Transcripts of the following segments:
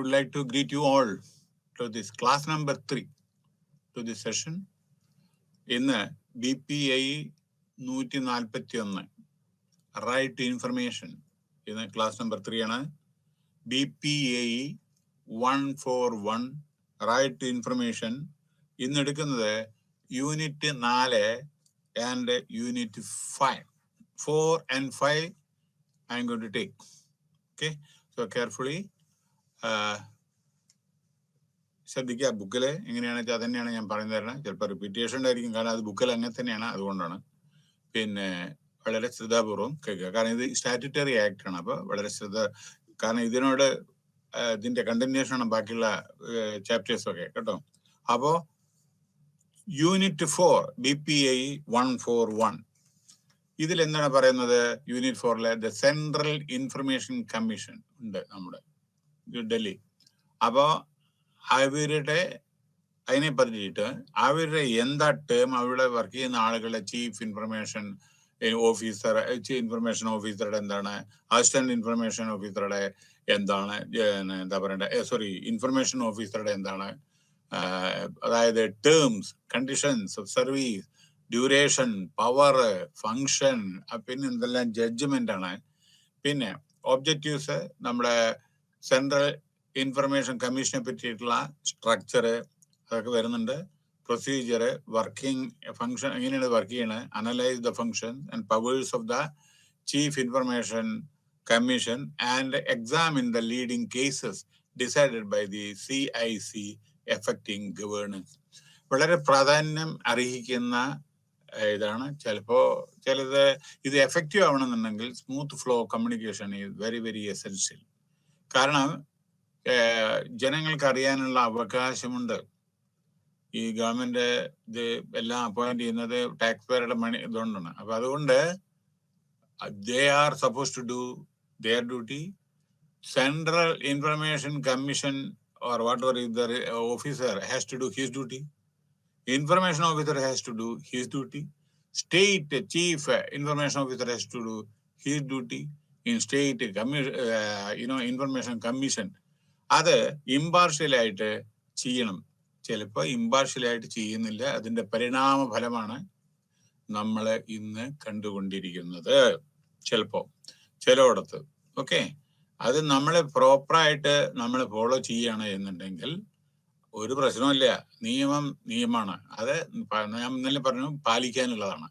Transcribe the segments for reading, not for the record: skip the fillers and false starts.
would like to greet you all to this class number 3 to this session. ഇന്ന് BPI 141 right to information ഇന്ന് class number 3 ആണ്. BPI 141 right to information ഇന്ന് എടുക്കുന്നത് unit 4 and unit 5. 4 and 5 I am going to take. Okay, so carefully ശ്രദ്ധിക്കുക. ബുക്കിൽ എങ്ങനെയാണെന്ന് വെച്ചാൽ തന്നെയാണ് ഞാൻ പറഞ്ഞു തരണം. ചിലപ്പോൾ റിപ്പീറ്റേഷൻ ആയിരിക്കും, കാരണം അത് ബുക്കിൽ അങ്ങനെ തന്നെയാണ്. അതുകൊണ്ടാണ് പിന്നെ വളരെ ശ്രദ്ധാപൂർവം കേൾക്കുക. കാരണം ഇത് സ്റ്റാറ്റ്യൂട്ടറി ആക്ട് ആണ്. അപ്പോൾ വളരെ കാരണം ഇതിനോട് ഇതിന്റെ കണ്ടിന്യൂഷൻ ആണ് ബാക്കിയുള്ള ചാപ്റ്റേഴ്സ് ഒക്കെ കേട്ടോ. അപ്പോൾ യൂണിറ്റ് 4 BPI 141 ഇതിൽ എന്താണ് പറയുന്നത്? Unit 4 the central information commission ഉണ്ട് നമ്മുടെ ഡൽഹി. അപ്പോൾ അവരുടെ അതിനെ പറ്റിയിട്ട് അവരുടെ എന്താ ടേം, അവിടെ വർക്ക് ചെയ്യുന്ന ആളുകളുടെ ചീഫ് ഇൻഫർമേഷൻ ഓഫീസർ, ഇൻഫർമേഷൻ ഓഫീസറുടെ എന്താണ്, അസിസ്റ്റന്റ് ഇൻഫർമേഷൻ ഓഫീസറുടെ എന്താണ്, എന്താ പറയണ്ടേ, ഇൻഫർമേഷൻ ഓഫീസറുടെ എന്താണ്, അതായത് terms, conditions of service, duration, power, function, പിന്നെ എന്തെല്ലാം ജഡ്ജ്മെന്റ് ആണ്. പിന്നെ ഒബ്ജക്റ്റീവ്സ്, നമ്മുടെ സെൻട്രൽ ഇൻഫർമേഷൻ കമ്മീഷനെ പറ്റിയിട്ടുള്ള സ്ട്രക്ചർ അതൊക്കെ വരുന്നുണ്ട്. പ്രൊസീജിയർ, വർക്കിംഗ് ഫങ്ഷൻ, എങ്ങനെയാണ് വർക്ക് ചെയ്യണത്, analyse the function and powers of the chief information commission and examine the leading cases decided by the CIC effecting governance. വളരെ പ്രാധാന്യം അർഹിക്കുന്ന ഇതാണ്. ചിലത് ഇത് എഫക്റ്റീവ് ആവണമെന്നുണ്ടെങ്കിൽ smooth flow communication is very very essential. കാരണം ജനങ്ങൾക്ക് അറിയാനുള്ള അവകാശമുണ്ട്. ഈ ഗവൺമെന്റ് ഇത് എല്ലാം അപ്പോയിന്റ് ചെയ്യുന്നത് ടാക്സ് പേരുടെ മണി ഇതുകൊണ്ടാണ്. അപ്പൊ അതുകൊണ്ട് they are supposed to do their duty. Central Information Commission or whatever is the officer has to do his duty. Information officer has to do his duty. State chief information officer has to do his duty in state information commission. അത് ഇമ്പാർഷ്യലായിട്ട് ചെയ്യണം. ചിലപ്പോൾ ഇമ്പാർഷ്യലായിട്ട് ചെയ്യുന്നില്ല. അതിന്റെ പരിണാമ ഫലമാണ് നമ്മൾ ഇന്ന് കണ്ടുകൊണ്ടിരിക്കുന്നത്. ചിലയിടത്ത് ഓക്കെ, അത് നമ്മൾ പ്രോപ്പറായിട്ട് നമ്മൾ ഫോളോ ചെയ്യാണ് എന്നുണ്ടെങ്കിൽ ഒരു പ്രശ്നമില്ല. നിയമമാണ്. അത് ഞാൻ ഇന്നലെ പറഞ്ഞു, പാലിക്കാനുള്ളതാണ്.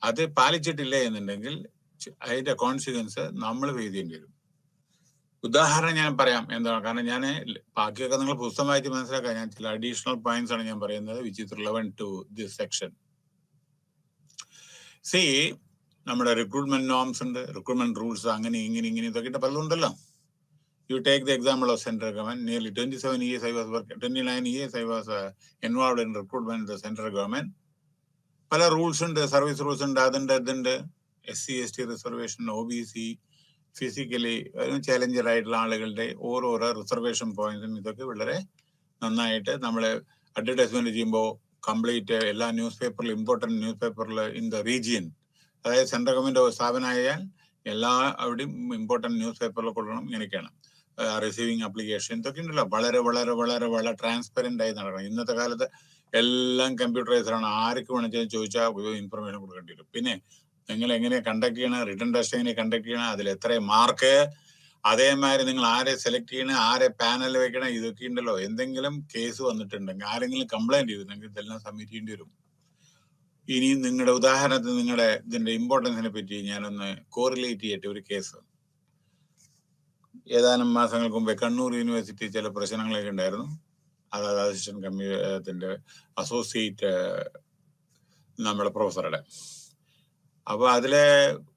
അത് പാലിച്ചിട്ടില്ല എന്നുണ്ടെങ്കിൽ അതിന്റെ കോൺസിക്വൻസ് നമ്മൾ ഫേസ് ചെയ്യേണ്ടി വരും. ഉദാഹരണം ഞാൻ പറയാം എന്താണ്, കാരണം ഞാൻ ബാക്കിയൊക്കെ നിങ്ങൾ പുസ്തകം വായിച്ച് മനസ്സിലാക്കാം. ഞാൻ ചില അഡീഷണൽ പോയിന്റ്സ് ആണ് ഞാൻ പറയുന്നത് which is relevant to this section. നമ്മുടെ റിക്രൂട്ട്മെന്റ് നോംസ് ഉണ്ട്, റിക്രൂട്ട്മെന്റ് റൂൾസ്, അങ്ങനെ ഇങ്ങനെ ഇതൊക്കെ പലതുണ്ടല്ലോ. You take the example of central government. Nearly 27 years I was working, 29 years I was involved in recruitment in the central government. പല rules ഉണ്ട്, service rules ഉണ്ട്, അതുണ്ട്. SC ST reservation, OBC, physically Challenger ആയിട്ടുള്ള ആളുകളുടെ ഓരോരോ reservation പോയിന്റ്സും ഇതൊക്കെ വളരെ നന്നായിട്ട് നമ്മൾ അഡ്വർടൈസ്മെന്റ് ചെയ്യുമ്പോൾ കംപ്ലീറ്റ് എല്ലാ ന്യൂസ് പേപ്പറിലും, ഇമ്പോർട്ടൻറ്റ് ന്യൂസ് പേപ്പറിൽ ഇൻ ദ റീജിയൻ, അതായത് സെൻട്രൽ ഗവൺമെന്റ് സ്ഥാപനമായാൽ എല്ലാ അവിടെയും ഇമ്പോർട്ടൻറ്റ് ന്യൂസ് പേപ്പറിൽ കൊടുക്കണം. ഇങ്ങനെയൊക്കെയാണ് റിസീവിങ് അപ്ലിക്കേഷൻ, ഇതൊക്കെ ഉണ്ടല്ലോ. വളരെ വളരെ വളരെ വളരെ ട്രാൻസ്പെറന്റ് ആയി നടക്കണം. ഇന്നത്തെ കാലത്ത് എല്ലാം കമ്പ്യൂട്ടറൈസ്ഡ് ആണ്. ആർക്ക് വേണമെങ്കിലും ചോദിച്ചാൽ ഇൻഫർമേഷൻ കൊടുക്കേണ്ടി വരും. പിന്നെ നിങ്ങൾ എങ്ങനെ കണ്ടക്ട് ചെയ്യണം, റിട്ടേൺ ടെസ്റ്റ് എങ്ങനെ കണ്ടക്ട് ചെയ്യണം, അതിൽ എത്ര മാർക്ക്, അതേമാതിരി നിങ്ങൾ ആരെ സെലക്ട് ചെയ്യണം, ആരെ പാനൽ വെക്കണം, ഇതൊക്കെ ഉണ്ടല്ലോ. എന്തെങ്കിലും കേസ് വന്നിട്ടുണ്ടെങ്കിൽ, ആരെങ്കിലും കംപ്ലൈന്റ് ചെയ്തിട്ടുണ്ടെങ്കിൽ ഇതെല്ലാം സബ്മിറ്റ് ചെയ്യേണ്ടി വരും. ഇനി നിങ്ങളുടെ ഉദാഹരണത്തിന് നിങ്ങളുടെ ഇതിന്റെ ഇമ്പോർട്ടൻസിനെ പറ്റി ഞാനൊന്ന് കോറിലേറ്റ് ചെയ്യട്ടെ. ഒരു കേസ് ഏതാനും മാസങ്ങൾക്ക് മുമ്പേ കണ്ണൂർ യൂണിവേഴ്സിറ്റി ചില പ്രശ്നങ്ങളൊക്കെ ഉണ്ടായിരുന്നു. അതായത് അസിസ്റ്റന്റ് കമ്മിറ്റിന്റെ അസോസിയേറ്റ് നമ്മുടെ പ്രൊഫസറുടെ. അപ്പൊ അതിലെ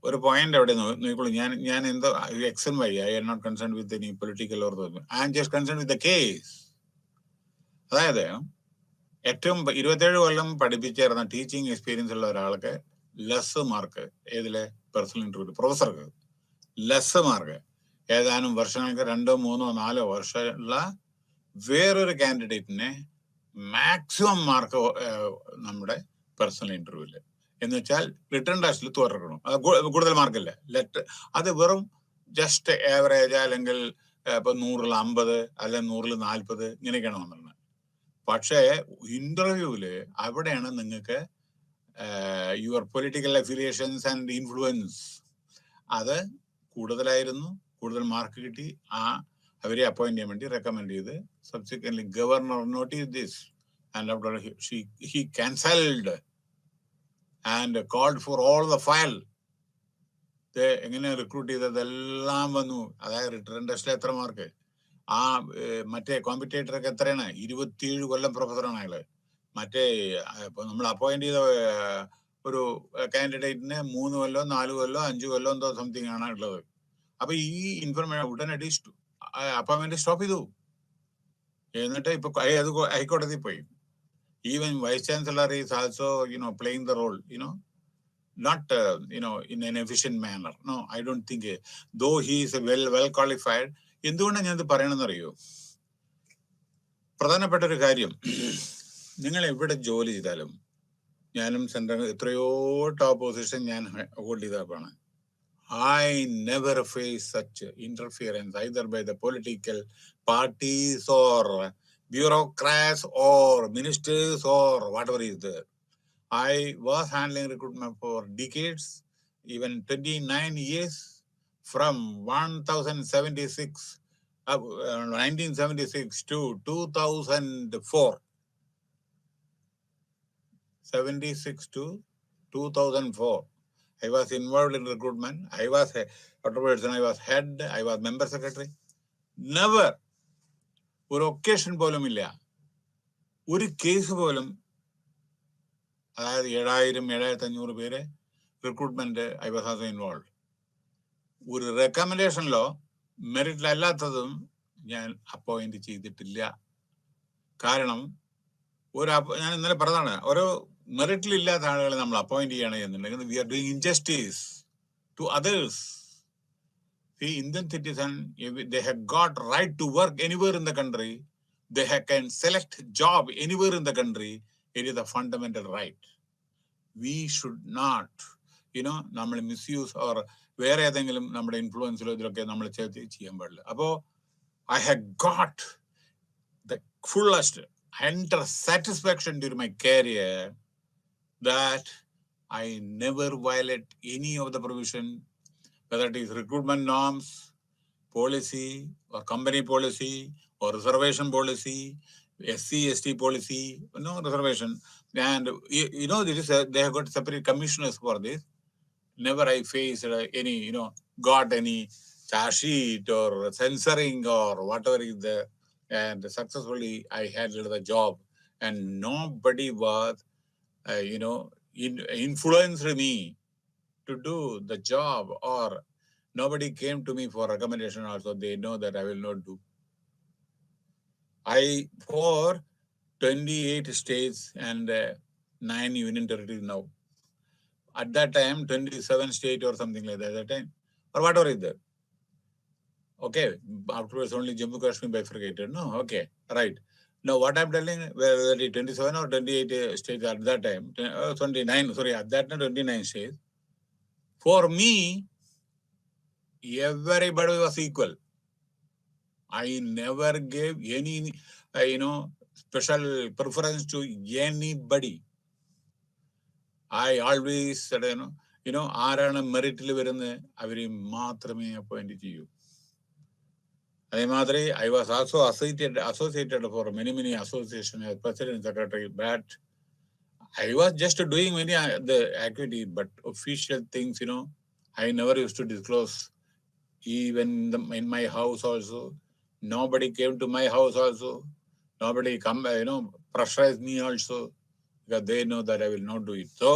ഒരു പോയിന്റ് എവിടെ നോക്കിക്കോളൂ. ഞാൻ എന്തോ X and Y, I am not concerned with any political or I am just concerned with the case. അതായത് ഏറ്റവും 27 കൊല്ലം പഠിപ്പിച്ചേർന്ന ടീച്ചിങ് എക്സ്പീരിയൻസ് ഉള്ള ഒരാൾക്ക് ലെസ് മാർക്ക്, ഏതിലെ പേഴ്സണൽ ഇന്റർവ്യൂ പ്രൊഫസർക്ക് ലെസ് മാർക്ക്, ഏതാനും വർഷങ്ങൾക്ക് 2, 3, 4 വർഷമുള്ള വേറൊരു കാൻഡിഡേറ്റിനെ മാക്സിമം മാർക്ക് നമ്മുടെ പേഴ്സണൽ ഇന്റർവ്യൂല്, എന്ന് വെച്ചാൽ റിട്ടേൺ ടെസ്റ്റിൽ തോറ്റണം. അത് കൂടുതൽ മാർക്കില്ല. അത് വെറും ജസ്റ്റ് ആവറേജ് അല്ലെങ്കിൽ ഇപ്പൊ 100-ൽ 50 അല്ലെ 100-ൽ 40 ഇങ്ങനെയൊക്കെയാണ് വന്നിരുന്നത്. പക്ഷേ ഇന്റർവ്യൂവില് അവിടെയാണ് നിങ്ങൾക്ക് your political affiliations and influence അത് കൂടുതലായിരുന്നു. കൂടുതൽ മാർക്ക് കിട്ടി. അവരെ അപ്പോയിന്റ് ചെയ്യാൻ വേണ്ടി റെക്കമെൻഡ് ചെയ്ത് subsequently governor notice this and he cancelled and called for all the file. എങ്ങനെ റിക്രൂട്ട് ചെയ്തതെല്ലാം വന്നു. അതായത് റിട്ടേൺ ടെസ്റ്റിൽ എത്ര മാർക്ക്, മറ്റേ കോമ്പറ്റേറ്ററൊക്കെ എത്രയാണ്, 27 കൊല്ലം പ്രൊഫസറാണ് അയാള്. മറ്റേ ഇപ്പൊ നമ്മൾ അപ്പോയിന്റ് ചെയ്ത ഒരു കാൻഡിഡേറ്റിന് 3 കൊല്ലോ 4 കൊല്ലോ 5 കൊല്ലോ എന്തോ സംതിങ് ആണ് ഉള്ളത്. അപ്പൊ ഈ ഇൻഫർമേഷൻ ഉടനടി അപ്പോയിന്റ്മെന്റ് സ്റ്റോപ്പ് ചെയ്തു. എന്നിട്ട് ഇപ്പൊ അത് ഹൈക്കോടതി പോയി. Even vice chancellor is also playing the role not in an efficient manner. No, I don't think though he is well qualified. എന്തുകൊണ്ടാണ് ഞാനത് പറയണമെന്നറിയോ? പ്രധാനപ്പെട്ട ഒരു കാര്യം, നിങ്ങൾ എവിടെ ജോലി ചെയ്താലും, ഞാനും സെൻട്രൽ എത്രയോ ടോപ്പ് പൊസിഷൻ ഞാൻ ഹോൾഡ് ചെയ്തതാണ്. I never face such interference either by the political parties or bureaucrats or ministers or whatever is there. I was handling recruitment for decades, even 29 years, from 1976 to 2004. 76 to 2004. I was involved in recruitment. I was head, I was member secretary. Never, ഒരു occasion പോലും ഇല്ല, ഒരു case പോലും. അതായത് 7,500 പേര് recruitment I was also involve. ഒരു റെക്കമെൻഡേഷനിലോ മെറിറ്റിലല്ലാത്തതും ഞാൻ appoint ചെയ്തിട്ടില്ല. കാരണം ഞാൻ ഇന്നലെ പറഞ്ഞതാണ്, ഓരോ മെറിറ്റിലില്ലാത്ത ആളുകളെ നമ്മൾ അപ്പോയിന്റ് ചെയ്യണം എന്നുണ്ടെങ്കിൽ we are doing injustice to others. The Indian citizen, they have got right to work anywhere in the country. They can select job anywhere in the country. It is a fundamental right. We should not, നമ്മൾ misuse or വേറെ ഏതെങ്കിലും നമ്മുടെ ഇൻഫ്ലുവൻസിലോ ഇതിലൊക്കെ നമ്മൾ ചെയ്യാൻ പാടില്ല. അപ്പോ I have got the fullest enter satisfaction during my career that I never violate any of the provision, whether it is recruitment norms, policy, or company policy, or reservation policy, SC/ST policy, no reservation. And they have got separate commissioners for this. Never I faced any, got any charge sheet or censoring or whatever is there. And successfully I handled the job, and nobody was, influenced me to do the job, or nobody came to me for recommendation also. They know that I will not do. For 28 states and 9 union territories now. At that time, 27 state or something like that at that time, or whatever is there. Okay, afterwards only Jammu Kashmir bifurcated. No, okay, right. Now what I'm telling, whether it 27 or 28 states at that time, 29, sorry, at that time 29 states. For me, everybody was equal. I never gave any, special preference to anybody. I always said, ആരാണ് മെറിറ്റിൽ വരുന്നത് അവരെ മാത്രമേ appoint ചെയ്യൂ. അതേമാതിരി I was also associated for many associations as president secretary, but I was just doing many the activity, but official things, I never used to disclose. Even in my house also, nobody came to my house also. Nobody pressurized me also, because they know that I will not do it. So,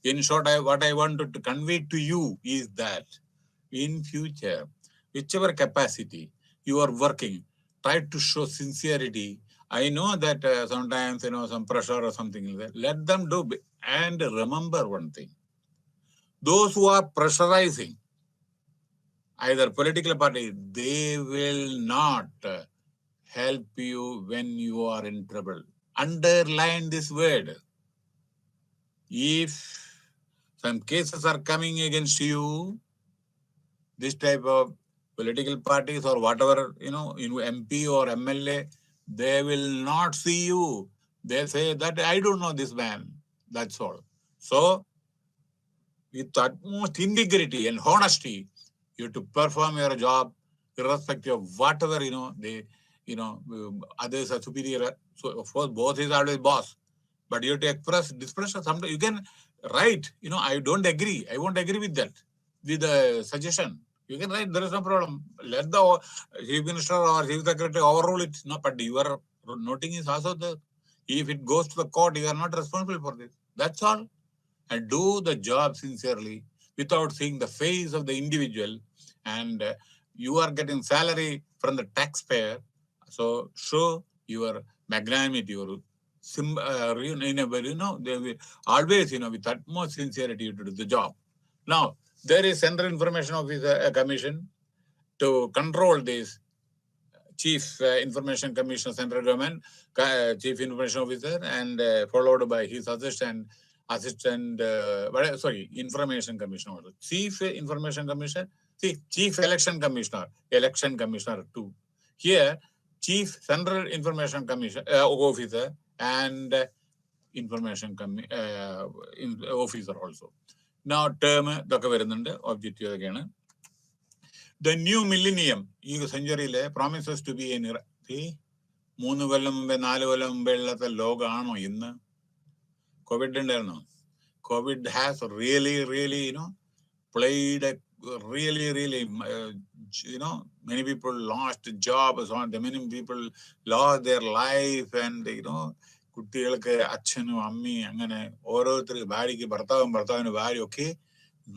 in short, what I wanted to convey to you is that in future, whichever capacity you are working, try to show sincerity. I know that sometimes, some pressure or something like that. Let them do. And remember one thing. Those who are pressurizing, either political party, they will not help you when you are in trouble. Underline this word. If some cases are coming against you, this type of political parties or whatever, MP or MLA, they will not see you. They say that I don't know this man. That's all. So with utmost integrity and honesty, you have to perform your job irrespective of whatever, others are superior. So of course, boss is always boss. But you have to express displeasure. Sometimes you can write, I don't agree. I won't agree with that, with the suggestion. You can write, there is no problem. Let the chief minister or chief secretary overrule it. No, but your noting is also the, if it goes to the court, you are not responsible for this. That's all. And do the job sincerely without seeing the face of the individual. And you are getting salary from the taxpayer. So show your magnanimity, your they will always, with utmost sincerity to do the job. Now, there is Central Information Officer Commission to control this. Chief Information Commissioner, Central Government, Chief Information Officer, and followed by his Information Commissioner. Chief Information Commissioner, Chief Election Commissioner, Election Commissioner too. Here, Chief Central Information Commission Officer and Information Officer also. Now, term ഇതൊക്കെ വരുന്നുണ്ട്, objective ഒക്കെയാണ്. The new millennium, ഈ സെഞ്ചുറിയിലെ promises to be in 3 കൊല്ലം മുമ്പേ 4 കൊല്ലം മുമ്പേ ഉള്ളത്തെ ലോകമാണോ ഇന്ന്? Covid ഉണ്ടായിരുന്നോ? COVID has really, played a really, many people lost jobs, many people lost their life, and കുട്ടികൾക്ക് അച്ഛനും അമ്മയും അങ്ങനെ ഓരോരുത്തർ ഭാര്യയ്ക്ക് ഭർത്താവിന് ഭാര്യ ഒക്കെ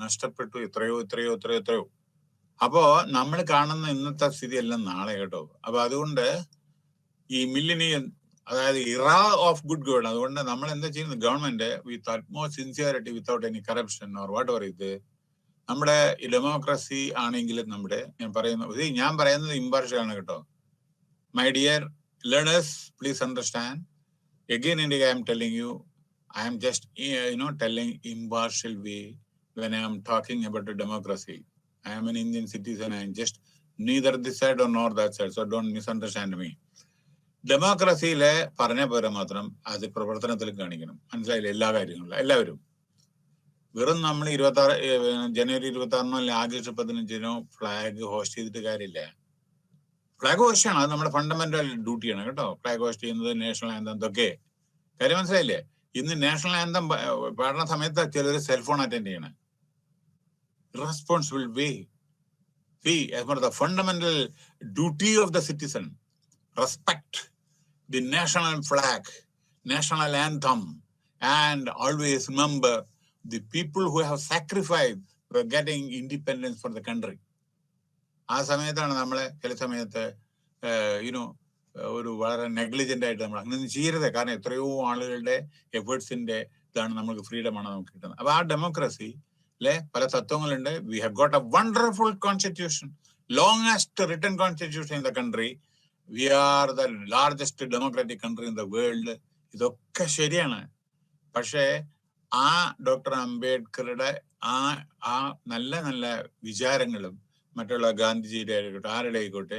നഷ്ടപ്പെട്ടു. എത്രയോ. അപ്പോ നമ്മൾ കാണുന്ന ഇന്നത്തെ സ്ഥിതി എല്ലാം നാളെ കേട്ടോ. അപ്പൊ അതുകൊണ്ട് ഈ മില്ലിനിയം, അതായത് ഇറ ഓഫ് ഗുഡ് ഗവേൺ, അതുകൊണ്ട് നമ്മൾ എന്താ ചെയ്യുന്നത്, government with utmost sincerity, without any corruption or what ever ഇത്, നമ്മുടെ ഈ ഡെമോക്രസി ആണെങ്കിലും ഞാൻ പറയുന്നത് ഇമ്പാർഷ്യൽ ആണ് കേട്ടോ. My dear learners, please understand. Again, India, I am telling you, I am just, telling impartial way when I am talking about the democracy. I am an Indian citizen. I am just neither this side or nor that side. So don't misunderstand me. ഡെമോക്രസിയിലെ പറഞ്ഞ പോലെ മാത്രം അത് പ്രവർത്തനത്തിൽ കാണിക്കണം. മനസ്സിലായില്ല? എല്ലാ കാര്യങ്ങളും എല്ലാവരും വെറും നമ്മൾ ജനുവരി 26 ആഗസ്റ്റ് 15 ഫ്ലാഗ് ഹോസ്റ്റ് ചെയ്തിട്ട് കാര്യമില്ല. ഫ്ലാഗ് ഹോസ്റ്റ് ആണ്, അത് നമ്മുടെ ഫണ്ടമെന്റൽ ഡ്യൂട്ടിയാണ് കേട്ടോ. ഫ്ലാഗ് ഹോസ്റ്റ് ചെയ്യുന്നത്, നാഷണൽ ആന്തം, ഇതൊക്കെ കാര്യം മനസ്സിലായില്ലേ? ഇന്ന് നാഷണൽ ആന്തം പാടുന്ന സമയത്ത് ചിലർ സെൽഫോൺ അറ്റൻഡ് ചെയ്യണം. Irresponsible way. See, as per the fundamental duty of the citizen, respect the national flag, national anthem, and always remember the people who have sacrificed for getting independence for the country. ആ സമയത്താണ് നമ്മളെ ചില സമയത്ത് ഒരു വളരെ negligent ആയിട്ട് നമ്മൾ അങ്ങനെ ചെയ്യരുത്. കാരണം എത്രയോ ആളുകളുടെ എഫേർട്സിന്റെ ഇതാണ് നമുക്ക് ഫ്രീഡമാണ് നമുക്ക് കിട്ടുന്നത്. അപ്പൊ ആ ഡെമോക്രസിയിലെ പല തത്വങ്ങളുണ്ട്. We have got a wonderful constitution, longest written constitution in the country. We are the largest democratic country in the world. ഇതൊക്കെ ശരിയാണ്. പക്ഷേ ആ ഡോക്ടർ അംബേദ്കറുടെ ആ നല്ല നല്ല വിചാരങ്ങളും മറ്റുള്ള ഗാന്ധിജിയുടെ ആയിക്കോട്ടെ, ആരുടെ ആയിക്കോട്ടെ,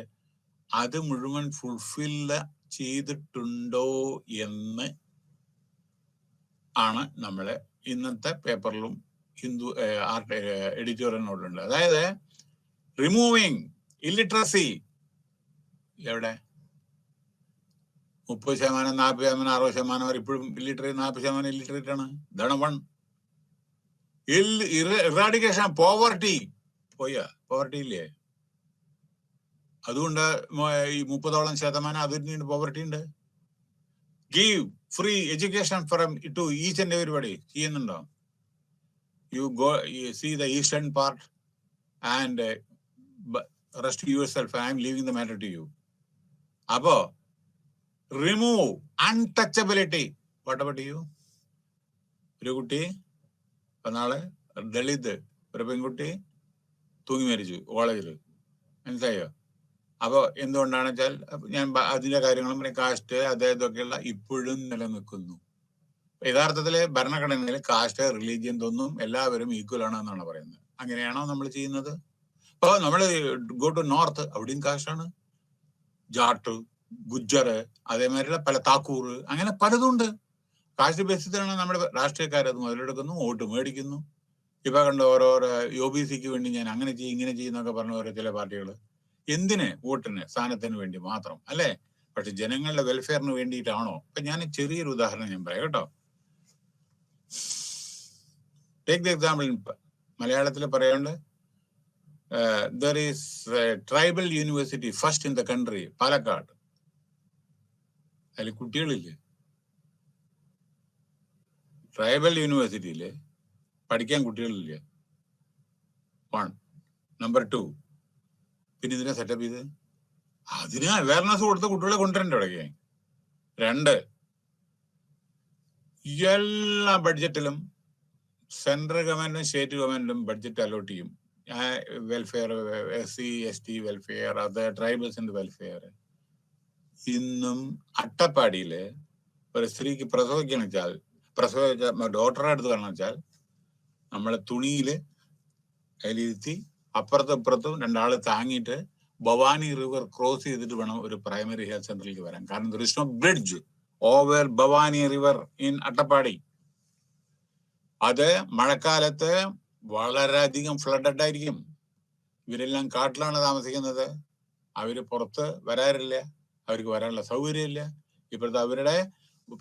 അത് മുഴുവൻ ഫുൾഫില്ല് ചെയ്തിട്ടുണ്ടോ എന്ന് ആണ് നമ്മളെ ഇന്നത്തെ പേപ്പറിലും ഹിന്ദു എഡിറ്റോറിയലിനോടുണ്ട്. അതായത് റിമൂവിങ് ഇല്ലിറ്ററസി എവിടെ 30%, 40%, 60% വരെ ഇപ്പോഴും ഇല്ലിറ്ററേറ്റ്, 40% ഇല്ലിറ്ററേറ്റ് ആണ്. ഇതാണ് വൺ. ഇറാഡിക്കേഷൻ പോവർട്ടി പോവർട്ടി ഇല്ലേ? അതുകൊണ്ട് ഈ 30% അതിന് പോവർട്ടി ഉണ്ട്. Give free education to each and everybody ചെയ്യുന്നുണ്ടോ? You see the eastern part and rest yourself. I'm leaving the matter to you. അപ്പോ remove untouchability. What about you? ഒരു കുട്ടി നാളെ ദളിത് ഒരു പെൺകുട്ടി തൂങ്ങി മരിച്ചു കോളേജിൽ, മനസ്സിലായോ? അപ്പൊ എന്തുകൊണ്ടാണ് വെച്ചാൽ ഞാൻ അതിന്റെ കാര്യങ്ങളും കാസ്റ്റ് അദ്ദേഹത്തൊക്കെയുള്ള ഇപ്പോഴും നിലനിൽക്കുന്നു. യഥാർത്ഥത്തില് ഭരണഘടനയിൽ കാസ്റ്റ്, റിലീജിയൻ ഒന്നും എല്ലാവരും ഈക്വൽ ആണ് എന്നാണ് പറയുന്നത്. അങ്ങനെയാണോ നമ്മൾ ചെയ്യുന്നത്? അപ്പോൾ നമ്മൾ ഗോ ടു നോർത്ത്, അവിടെയും കാശാണ്. ജാട്ട്, ഗുജ്ജർ, അതേമാതിരിയുള്ള പല താക്കൂർ, അങ്ങനെ പലതുണ്ട്. കാശ് ബേസിലാണ് നമ്മുടെ രാഷ്ട്രീയക്കാരത് മുതലെടുക്കുന്നു, വോട്ട് മേടിക്കുന്നു. ഇപ്പൊ കണ്ട ഓരോരോ OBCക്ക് വേണ്ടി ഞാൻ അങ്ങനെ ചെയ്യും ഇങ്ങനെ ചെയ്യുന്നൊക്കെ പറഞ്ഞ ഓരോ ചില പാർട്ടികൾ. എന്തിന്? വോട്ടിന്, സ്ഥാനത്തിന് വേണ്ടി മാത്രം അല്ലേ? പക്ഷെ ജനങ്ങളുടെ വെൽഫെയറിന് വേണ്ടിയിട്ടാണോ? ഇപ്പൊ ഞാൻ ചെറിയൊരു ഉദാഹരണം ഞാൻ പറയാം കേട്ടോ. ടേക്ക് ദ എക്സാമ്പിൾ, മലയാളത്തിൽ പറയാണ്ട് there is tribal university first in the country, Palakkad. അതിൽ കുട്ടികളില്ലേ? ട്രൈബൽ യൂണിവേഴ്സിറ്റിയില് പഠിക്കാൻ കുട്ടികളില്ല. 1. നമ്പർ 2, പിന്നെ ഇതിനെ സെറ്റപ്പ് ചെയ്ത് അതിന് അവയർനെസ് കൊടുത്ത കുട്ടികളെ കൊണ്ടുവരണ്ട ഇടയ്ക്ക്. 2, എല്ലാ ബഡ്ജറ്റിലും സെൻട്രൽ ഗവൺമെന്റും സ്റ്റേറ്റ് ഗവൺമെന്റും ബഡ്ജറ്റ് അലോട്ട് ചെയ്യും. വെൽഫെയർ, SC ST വെൽഫെയർ, അത് ട്രൈബൽസിന്റെ വെൽഫെയർ. ഇന്നും അട്ടപ്പാടിയില് ഒരു സ്ത്രീക്ക് പ്രസവിക്കണം വെച്ചാൽ, ഡോക്ടറെ അടുത്ത് കാരണം വെച്ചാൽ നമ്മളെ തുണിയില് അതിലിരുത്തി അപ്പുറത്തും ഇപ്പുറത്തും 2 ആള് താങ്ങിയിട്ട് ഭവാനി റിവർ ക്രോസ് ചെയ്തിട്ട് വേണം ഒരു പ്രൈമറി ഹെൽത്ത് സെന്ററിലേക്ക് വരാൻ. കാരണം there is no bridge over Bhavani river in Attappadi. അത് മഴക്കാലത്ത് വളരെയധികം ഫ്ലഡഡ് ആയിരിക്കും. ഇവരെല്ലാം കാട്ടിലാണ് താമസിക്കുന്നത്. അവര് പുറത്ത് വരാറില്ല, അവർക്ക് വരാനുള്ള സൗകര്യമില്ല. ഇപ്പോഴത്തെ അവരുടെ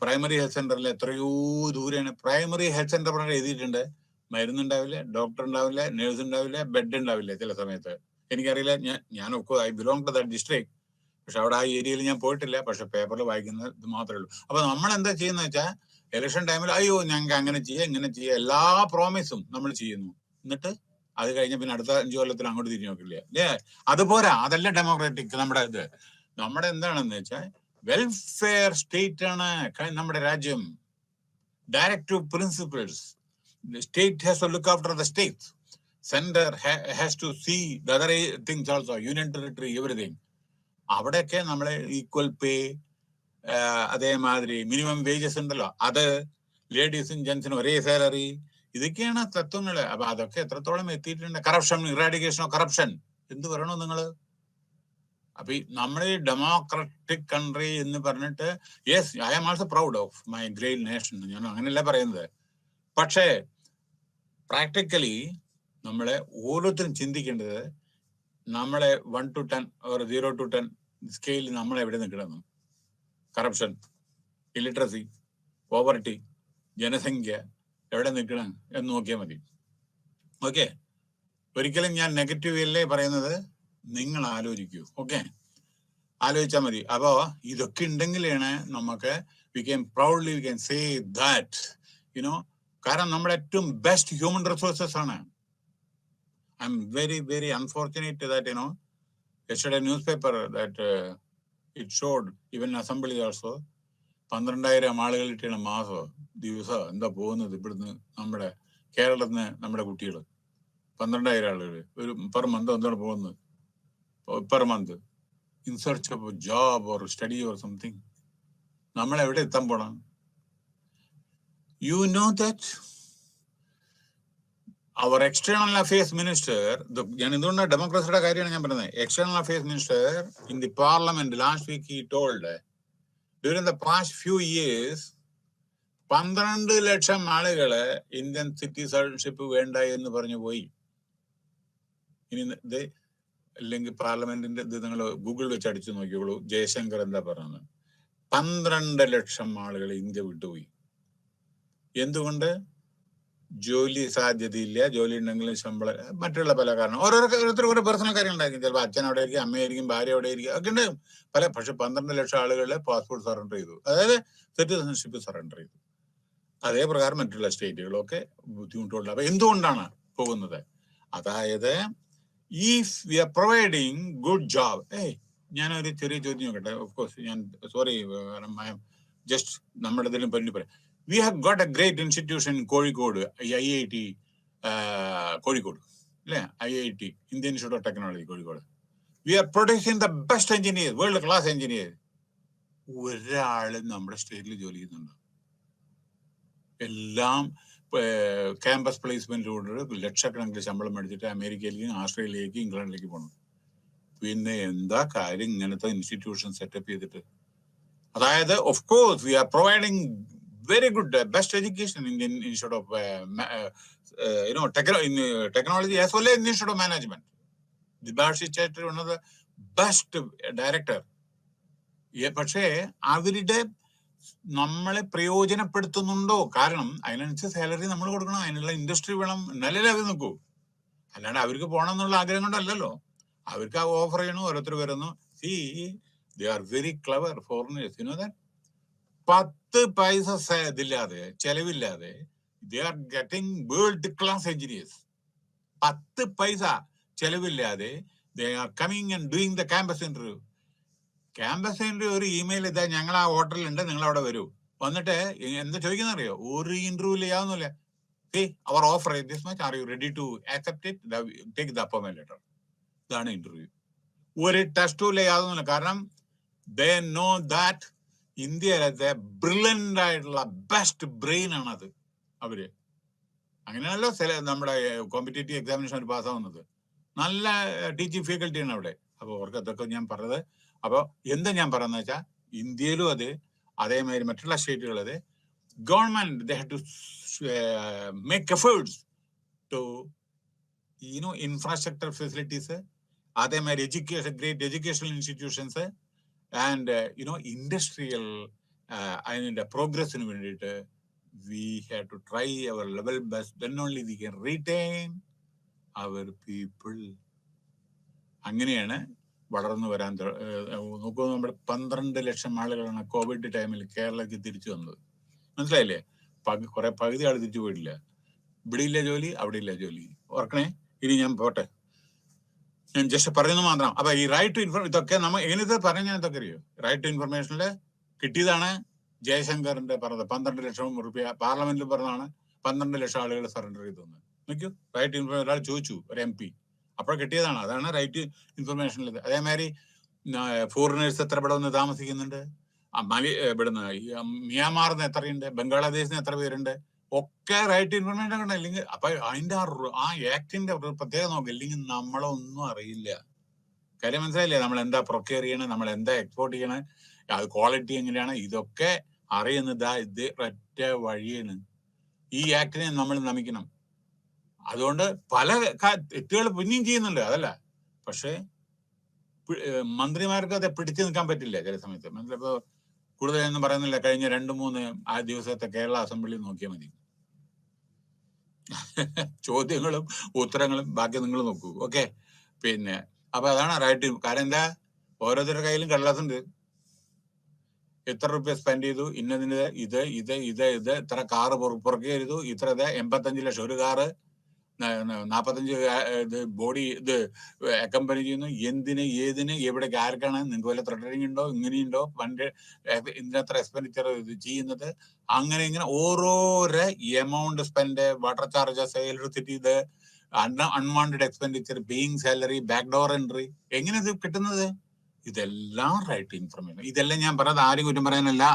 പ്രൈമറി ഹെൽത്ത് സെന്ററിൽ എത്രയോ ദൂരെയാണ്. പ്രൈമറി ഹെൽത്ത് സെന്റർ പറഞ്ഞാൽ എഴുതിയിട്ടുണ്ട്, മരുന്നുണ്ടാവില്ല, ഡോക്ടർ ഉണ്ടാവില്ല, നേഴ്സ് ഉണ്ടാവില്ല, ബെഡ് ഉണ്ടാവില്ല ചില സമയത്ത്. എനിക്കറിയില്ല, ഞാൻ I belong to that district. പക്ഷെ അവിടെ ആ ഏരിയയിൽ ഞാൻ പോയിട്ടില്ല. പക്ഷെ പേപ്പറിൽ വായിക്കുന്നത് ഇത് മാത്രമേ ഉള്ളൂ. അപ്പൊ നമ്മൾ എന്താ ചെയ്യുന്ന വെച്ചാൽ ഇലക്ഷൻ ടൈമിൽ അയ്യോ ഞങ്ങൾക്ക് അങ്ങനെ ചെയ്യാം ഇങ്ങനെ ചെയ്യാം, എല്ലാ പ്രോമിസും നമ്മൾ ചെയ്യുന്നു. എന്നിട്ട് അത് കഴിഞ്ഞ പിന്നെ അടുത്ത 5 കൊല്ലത്തിൽ അങ്ങോട്ട് തിരിഞ്ഞു നോക്കില്ല അല്ലേ? അതുപോരാ, അതല്ല ഡെമോക്രാറ്റിക്. നമ്മുടെ എന്താണെന്ന് വെച്ചാൽ വെൽഫെയർ സ്റ്റേറ്റ് ആണ് നമ്മുടെ രാജ്യം. Directive principles. The state has to look after the states. Center has to see the other things also, union territory, everything. അവിടെയൊക്കെ നമ്മളെ ഈക്വൽ പേ, അതേമാതിരി മിനിമം വേജസ് ഉണ്ടല്ലോ, അത് ലേഡീസും ജെന്റ്സിനും ഒരേ സാലറി, ഇതൊക്കെയാണ് തത്വങ്ങള്. അപ്പൊ അതൊക്കെ എത്രത്തോളം എത്തിയിട്ടുണ്ട്? കറപ്ഷൻ, ഇറാഡിക്കേഷൻ ഓഫ് കറപ്ഷൻ, എന്ത് പറയണോ നിങ്ങള്? അപ്പൊ നമ്മുടെ ഡെമോക്രാറ്റിക് കൺട്രി എന്ന് പറഞ്ഞിട്ട്, yes I am also proud of my great nation, ഞാൻ അങ്ങനെയല്ല പറയുന്നത്. പക്ഷേ പ്രാക്ടിക്കലി നമ്മളെ ഓരോരുത്തരും ചിന്തിക്കേണ്ടത്, നമ്മളെ 1 to 10 or 0 to 10 സ്കെയിലിൽ നമ്മൾ എവിടെ നിൽക്കണം? കറപ്ഷൻ, ഇലിറ്ററസി, പോവർട്ടി, ജനസംഖ്യ എവിടെ നിൽക്കണം എന്ന് നോക്കിയാൽ മതി. ഓക്കെ, ഒരിക്കലും ഞാൻ നെഗറ്റീവ് അല്ലേ പറയുന്നത്, നിങ്ങൾ ആലോചിക്കൂ. ഓക്കെ, ആലോചിച്ചാൽ മതി. അപ്പോ ഇതൊക്കെ ഉണ്ടെങ്കിലാണ് നമുക്ക് we can proudly we can say that you know, കാരണം നമ്മുടെ ഏറ്റവും ബെസ്റ്റ് ഹ്യൂമൻ റിസോഴ്സസ് ആണ്. I am very very unfortunate that yesterday newspaper that it showed even assembly also 12,000 ആളുകൾ കിട്ടിയാണ് മാസം ദിവസം എന്താ പോകുന്നത് ഇവിടുന്ന്, നമ്മുടെ കേരളത്തിൽ നിന്ന് നമ്മുടെ കുട്ടികൾ 12,000 ആളുകൾ ഒരു പെർ മന്ത് എന്താണ് പോകുന്നത്, per month in search of job or study or something. നമ്മൾ എവിടെ എത്താൻ പോണം? You know that our external affairs minister, ഞാൻ എന്തുകൊണ്ടാണ് ഡെമോക്രസിയുടെ കാര്യമാണ് ഞാൻ പറയുന്നത്, external affairs minister in the parliament last week he told during the past few years 12 ലക്ഷം ആളുകള് ഇന്ത്യൻ സിറ്റിസൺഷിപ്പ് വേണ്ട എന്ന് പറഞ്ഞു പോയി. ഇനി ഇത് അല്ലെങ്കിൽ പാർലമെന്റിന്റെ ഇത് നിങ്ങൾ ഗൂഗിൾ വെച്ച് അടിച്ചു നോക്കിയോളൂ, ജയശങ്കർ എന്താ പറയുന്നത്. 12 ലക്ഷം ആളുകൾ ഇന്ത്യ വിട്ടുപോയി. എന്തുകൊണ്ട്? ജോലി സാധ്യതയില്ല, ജോലി ഉണ്ടെങ്കിലും ശമ്പളം, മറ്റുള്ള പല കാരണം, ഓരോരുത്തർ ഓരോ പേഴ്സണൽ കാര്യങ്ങളുണ്ടായിരിക്കും. ചിലപ്പോൾ അച്ഛൻ അവിടെ ആയിരിക്കും, അമ്മയായിരിക്കും, ഭാര്യ അവിടെ ആയിരിക്കും, ഒക്കെ ഉണ്ട് പല. പക്ഷെ 12 ലക്ഷം ആളുകളെ പാസ്പോർട്ട് സറണ്ടർ ചെയ്തു, അതായത് സിറ്റിസൺഷിപ്പ് സറണ്ടർ ചെയ്തു. അതേ പ്രകാരം മറ്റുള്ള സ്റ്റേറ്റുകളൊക്കെ ബുദ്ധിമുട്ടുണ്ട്. അപ്പൊ എന്തുകൊണ്ടാണ് പോകുന്നത്? അതായത് if we are providing good job. ഞാനൊരു ചെറിയ ചോദ്യം നോക്കട്ടെ. ഓഫ് കോഴ്സ് ഞാൻ സോറി, ജസ്റ്റ് നമ്മുടെ ഇതിലും പറഞ്ഞു പറയാം. We have got a great institution in Kozhikode, IIT Kozhikode, IIT, Indian Institute of Technology, Kozhikode. We are producing the best engineers, world class engineers. ഒരാള് നമ്മുടെ സ്റ്റേറ്റിൽ ജോലി ചെയ്യുന്നുണ്ട്. എല്ലാം ക്യാമ്പസ് പ്ലേസ്മെന്റിലൂടെ ലക്ഷക്കണക്കിന് ശമ്പളം മേടിച്ചിട്ട് അമേരിക്കയിലേക്കും ആസ്ട്രേലിയയിലേക്കും ഇംഗ്ലണ്ടിലേക്ക് പോകണം. പിന്നെ എന്താ കാര്യം ഇങ്ങനത്തെ ഇൻസ്റ്റിറ്റ്യൂഷൻ സെറ്റപ്പ് ചെയ്തിട്ട്? അതായത് of course V are providing very good best education in Institute of technology as well as Institute of Management. Dibashi Chetri, one of the best director. പക്ഷേ അവരുടെ നമ്മളെ പ്രയോജനപ്പെടുത്തുന്നുണ്ടോ? കാരണം അതിനനുസരിച്ച് സാലറി നമ്മൾ കൊടുക്കണം, അതിനുള്ള ഇൻഡസ്ട്രി വേണം, എന്നാലേ അവർ നോക്കൂ. അല്ലാണ്ട് അവർക്ക് പോകണം എന്നുള്ള ആഗ്രഹം കൊണ്ടല്ലല്ലോ. അവർക്ക് ആ ഓഫർ ചെയ്യണം, ഓരോരുത്തർ വരുന്നു. They are very clever foreigners, you know that? 10 പൈസ ഇതില്ലാതെ, ചെലവില്ലാതെ they are getting world class engineers. 10 പൈസ ചെലവില്ലാതെ they are coming and doing the campus interview. Campus interview ഒരു ഇമെയിൽ ഇതാ, ഞങ്ങൾ ആ ഹോട്ടലിലുണ്ട്, നിങ്ങൾ അവിടെ വരൂ. വന്നിട്ട് എന്താ ചോദിക്കുന്ന അറിയോ? ഒരു ഇന്റർവ്യൂ ചെയ്യാവുന്നില്ല. അവർ offer this much, are you ready to accept it, take the appointment letter. ഇതാണ് ഇന്റർവ്യൂ. ഒരു ടെസ്റ്റും ചെയ്യാവുന്നില്ല. കാരണം they know that ഇന്ത്യയിലത്തെ ബ്രില്യൻ്റ് ആയിട്ടുള്ള ബെസ്റ്റ് ബ്രെയിൻ ആണത് അവര്. അങ്ങനെയാണല്ലോ നമ്മുടെ കോമ്പറ്റേറ്റീവ് എക്സാമിനേഷൻ പാസ്സാവുന്നത്. നല്ല ടീച്ചിങ് ഫാക്കൽറ്റിയാണ് അവിടെ. അപ്പോൾ അവർക്ക് അതൊക്കെ ഞാൻ പറഞ്ഞത്. അപ്പോൾ എന്താ ഞാൻ പറയുന്നത് വെച്ചാൽ, ഇന്ത്യയിലും അത് അതേമാതിരി മറ്റുള്ള സ്റ്റേറ്റുകളും അത് government they have to make efforts to infrastructure facilities, അതേമാതിരി education, great educational institutions and industrial അതിൻ്റെ പ്രോഗ്രസ്സിന് വേണ്ടിയിട്ട് we have to try our level best. Then only we can retain our people. അങ്ങനെയാണ് വളർന്നു വരാൻ. നോക്കൂ, നമ്മുടെ 12 ലക്ഷം ആളുകളാണ് കോവിഡ് ടൈമിൽ കേരളത്തിൽ തിരിച്ചു വന്നത്. മനസ്സിലായില്ലേ? പകുതി ആൾ തിരിച്ചു പോയിട്ടില്ല. ഇവിടെ ഇല്ല ജോലി, അവിടെ ഇല്ല ജോലി. ഓർക്കണേ. ഇനി ഞാൻ പോട്ടെ, ഞാൻ ജസ്റ്റ് പറയുന്നത് മാത്രം. അപ്പൊ ഈ റൈറ്റ് ടു ഇൻഫർമേഷൻ, ഇതൊക്കെ നമ്മൾ എങ്ങനത്തെ പറഞ്ഞ എന്തൊക്കെ അറിയോ? റൈറ്റ് ടു ഇൻഫർമേഷനിൽ കിട്ടിയതാണ് ജയശങ്കറിന്റെ പറഞ്ഞത്. 12 ലക്ഷം റുപ്യ പാർലമെന്റിൽ പറഞ്ഞതാണ്. 12 ലക്ഷം ആളുകൾ സറണ്ടർ ചെയ്തു. നോക്കൂ, റൈറ്റ് ടു ഇൻഫർമേഷൻ ഒരാൾ ചോദിച്ചു, ഒരു MP, അപ്പോൾ കിട്ടിയതാണ്. അതാണ് റൈറ്റ് ടു ഇൻഫർമേഷനിൽ. അതേമാതിരി ഫോറിനേഴ്സ് എത്ര ഇവിടെ വന്ന് താമസിക്കുന്നുണ്ട്, ഇവിടുന്ന് മ്യാൻമാറിൽ നിന്ന് എത്രയുണ്ട്, ബംഗ്ലാദേശിൽ നിന്ന് എത്ര പേരുണ്ട്, ഒക്കെ റൈറ്റ് ടു ഇൻഫർമേഷൻ കണ്ട. ഇല്ലെങ്കിൽ അപ്പൊ അതിന്റെ ആ ആക്ടിന്റെ പ്രത്യേകത നോക്കുക. ഇല്ലെങ്കിൽ നമ്മളൊന്നും അറിയില്ല. കാര്യം മനസ്സിലായില്ലേ? നമ്മൾ എന്താ പ്രൊക്യൂർ ചെയ്യണേ, നമ്മൾ എന്താ എക്സ്പോർട്ട് ചെയ്യണേ, അത് ക്വാളിറ്റി എങ്ങനെയാണ്, ഇതൊക്കെ അറിയുന്നത് ഇത് ഒറ്റ വഴിയാണ്. ഈ ആക്ടിനെ നമ്മൾ നമിക്കണം. അതുകൊണ്ട് പല തെറ്റുകൾ പിന്നെയും ചെയ്യുന്നുണ്ട്, അതല്ല. പക്ഷേ മന്ത്രിമാർക്ക് അത് പിടിച്ചു നിൽക്കാൻ പറ്റില്ല ചില സമയത്ത്. മനസ്സിലിപ്പോ കൂടുതലൊന്നും പറയുന്നില്ല. കഴിഞ്ഞ 2-3 ആ ദിവസത്തെ കേരള അസംബ്ലി നോക്കിയാൽ മതി. ചോദ്യങ്ങളും ഉത്തരങ്ങളും ബാക്കി നിങ്ങൾ നോക്കൂ. ഓക്കെ, പിന്നെ അപ്പൊ അതാണ് റൈറ്റ്. കാരണം എന്താ, ഓരോരുത്തരുടെ കയ്യിലും കടലാസുണ്ട്. എത്ര രൂപ സ്പെൻഡ് ചെയ്തു, ഇന്നതിന് ഇത്ര കാറ് പുറകെ ചെയ്തു, ഇത്ര 85 ലക്ഷം ഒരു കാറ്, 45 ബോഡി ഇത് അക്കമ്പനി ചെയ്യുന്നു. എന്തിന്, ഏതിന്, എവിടേക്ക്, ആർക്കാണ്, നിങ്ങൾക്ക് വല്ല ത്രെഡറിങ് ഉണ്ടോ, ഇങ്ങനെയുണ്ടോ, ഫണ്ട് ഇതിനത്ര എക്സ്പെൻഡിച്ചർ ചെയ്യുന്നത്, അങ്ങനെ ഇങ്ങനെ ഓരോരോ amount spend, water charges, electricity, ഇത് unwanted expenditure, paying salary, back door entry, എങ്ങനെ ഇത് കിട്ടുന്നത്? ഇതെല്ലാം റൈറ്റ് ഇൻഫർമേഷൻ. ഇതെല്ലാം ഞാൻ പറഞ്ഞത് ആരും കുറ്റം പറയാനല്ല.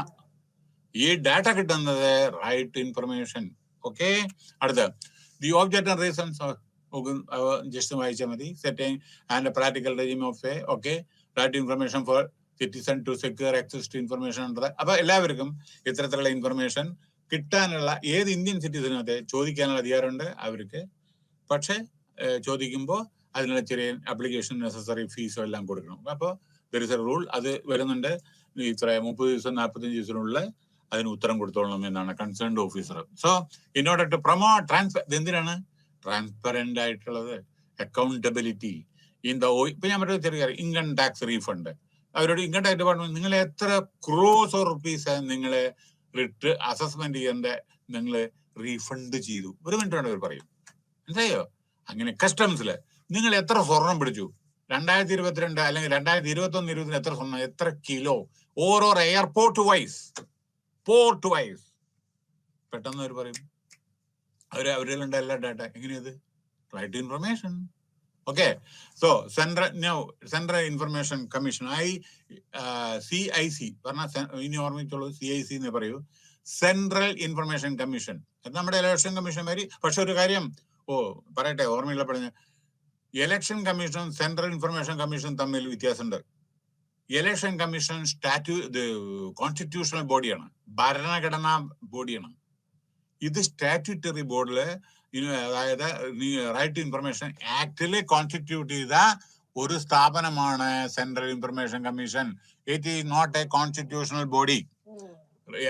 ഈ ഡാറ്റ കിട്ടുന്നത് റൈറ്റ് ഇൻഫർമേഷൻ. ഓക്കെ, അടുത്ത the object and reasons just വായിച്ചാൽ മതി. setting and a practical regime of okay right information for citizen to secure access to information under that. അപ്പൊ എല്ലാവർക്കും ഇത്തരത്തിലുള്ള ഇൻഫർമേഷൻ കിട്ടാനുള്ള ഏത് ഇന്ത്യൻ സിറ്റിസനും അതെ ചോദിക്കാനുള്ള അധികാരമുണ്ട് അവർക്ക്. പക്ഷെ ചോദിക്കുമ്പോൾ അതിനുള്ള ചെറിയ അപ്ലിക്കേഷൻ, നെസസറി ഫീസോ എല്ലാം കൊടുക്കണം. അപ്പോൾ there is a rule, അത് വരുന്നുണ്ട്. ഇത്ര 30 ദിവസം 45 ദിവസത്തിനുള്ളിൽ അതിന് ഉത്തരം കൊടുത്തോളണം എന്നാണ് concerned officer. So in order to promote എന്തിനാണ് ട്രാൻസ്പെറന്റ് ആയിട്ടുള്ളത്, അക്കൗണ്ടബിലിറ്റി ഇൻ ദ ഇപ്പൊ ഞാൻ പറഞ്ഞ ചെറിയ ഇൻകം ടാക്സ് റീഫണ്ട്. അവരോട് ഇൻകം ടാക്സ് ഡിപ്പാർട്ട്മെന്റ് നിങ്ങൾ എത്ര ക്രോസ് ഓഫ് റുപ്പീസ് നിങ്ങളെ അസസ്മെന്റ് ചെയ്യേണ്ട നിങ്ങൾ റീഫണ്ട് ചെയ്തു, ഒരു മിനിറ്റ് കൊണ്ട് അവർ പറയും. മനസ്സിലായോ? അങ്ങനെ കസ്റ്റംസില് നിങ്ങൾ എത്ര സ്വർണം പിടിച്ചു 2022 അല്ലെങ്കിൽ 2021-20 എത്ര സ്വർണം, എത്ര കിലോ, ഓരോ എയർപോർട്ട് വൈസ് പെട്ടെന്ന് അവർ പറയും. അവരിലുണ്ട് എല്ലാ ഡാറ്റ. എങ്ങനെയത്? Right information. Okay, so central information commission CIC പറഞ്ഞാൽ ഇനി ഓർമ്മിച്ചോളൂ, CIC എന്ന് പറയൂ, സെൻട്രൽ ഇൻഫർമേഷൻ കമ്മീഷൻ. നമ്മുടെ ഇലക്ഷൻ കമ്മീഷൻ മാതിരി. പക്ഷെ ഒരു കാര്യം പറയട്ടെ, ഓർമ്മയുള്ള പറഞ്ഞ ഇലക്ഷൻ കമ്മീഷനും സെൻട്രൽ ഇൻഫർമേഷൻ കമ്മീഷനും തമ്മിൽ വ്യത്യാസമുണ്ട്. ഇലക്ഷൻ കമ്മീഷൻ കോൺസ്റ്റിറ്റ്യൂഷണൽ ബോഡിയാണ്, ഭരണഘടനാ ബോഡിയാണ്. ഇത് സ്റ്റാറ്റ്യൂട്ടറി ബോർഡില്, അതായത് റൈറ്റ് ടു ഇൻഫർമേഷൻ ആക്ടില് കോൺസ്റ്റിറ്റ്യൂട്ട് ചെയ്ത ഒരു സ്ഥാപനമാണ് central information commission. It is not a constitutional body.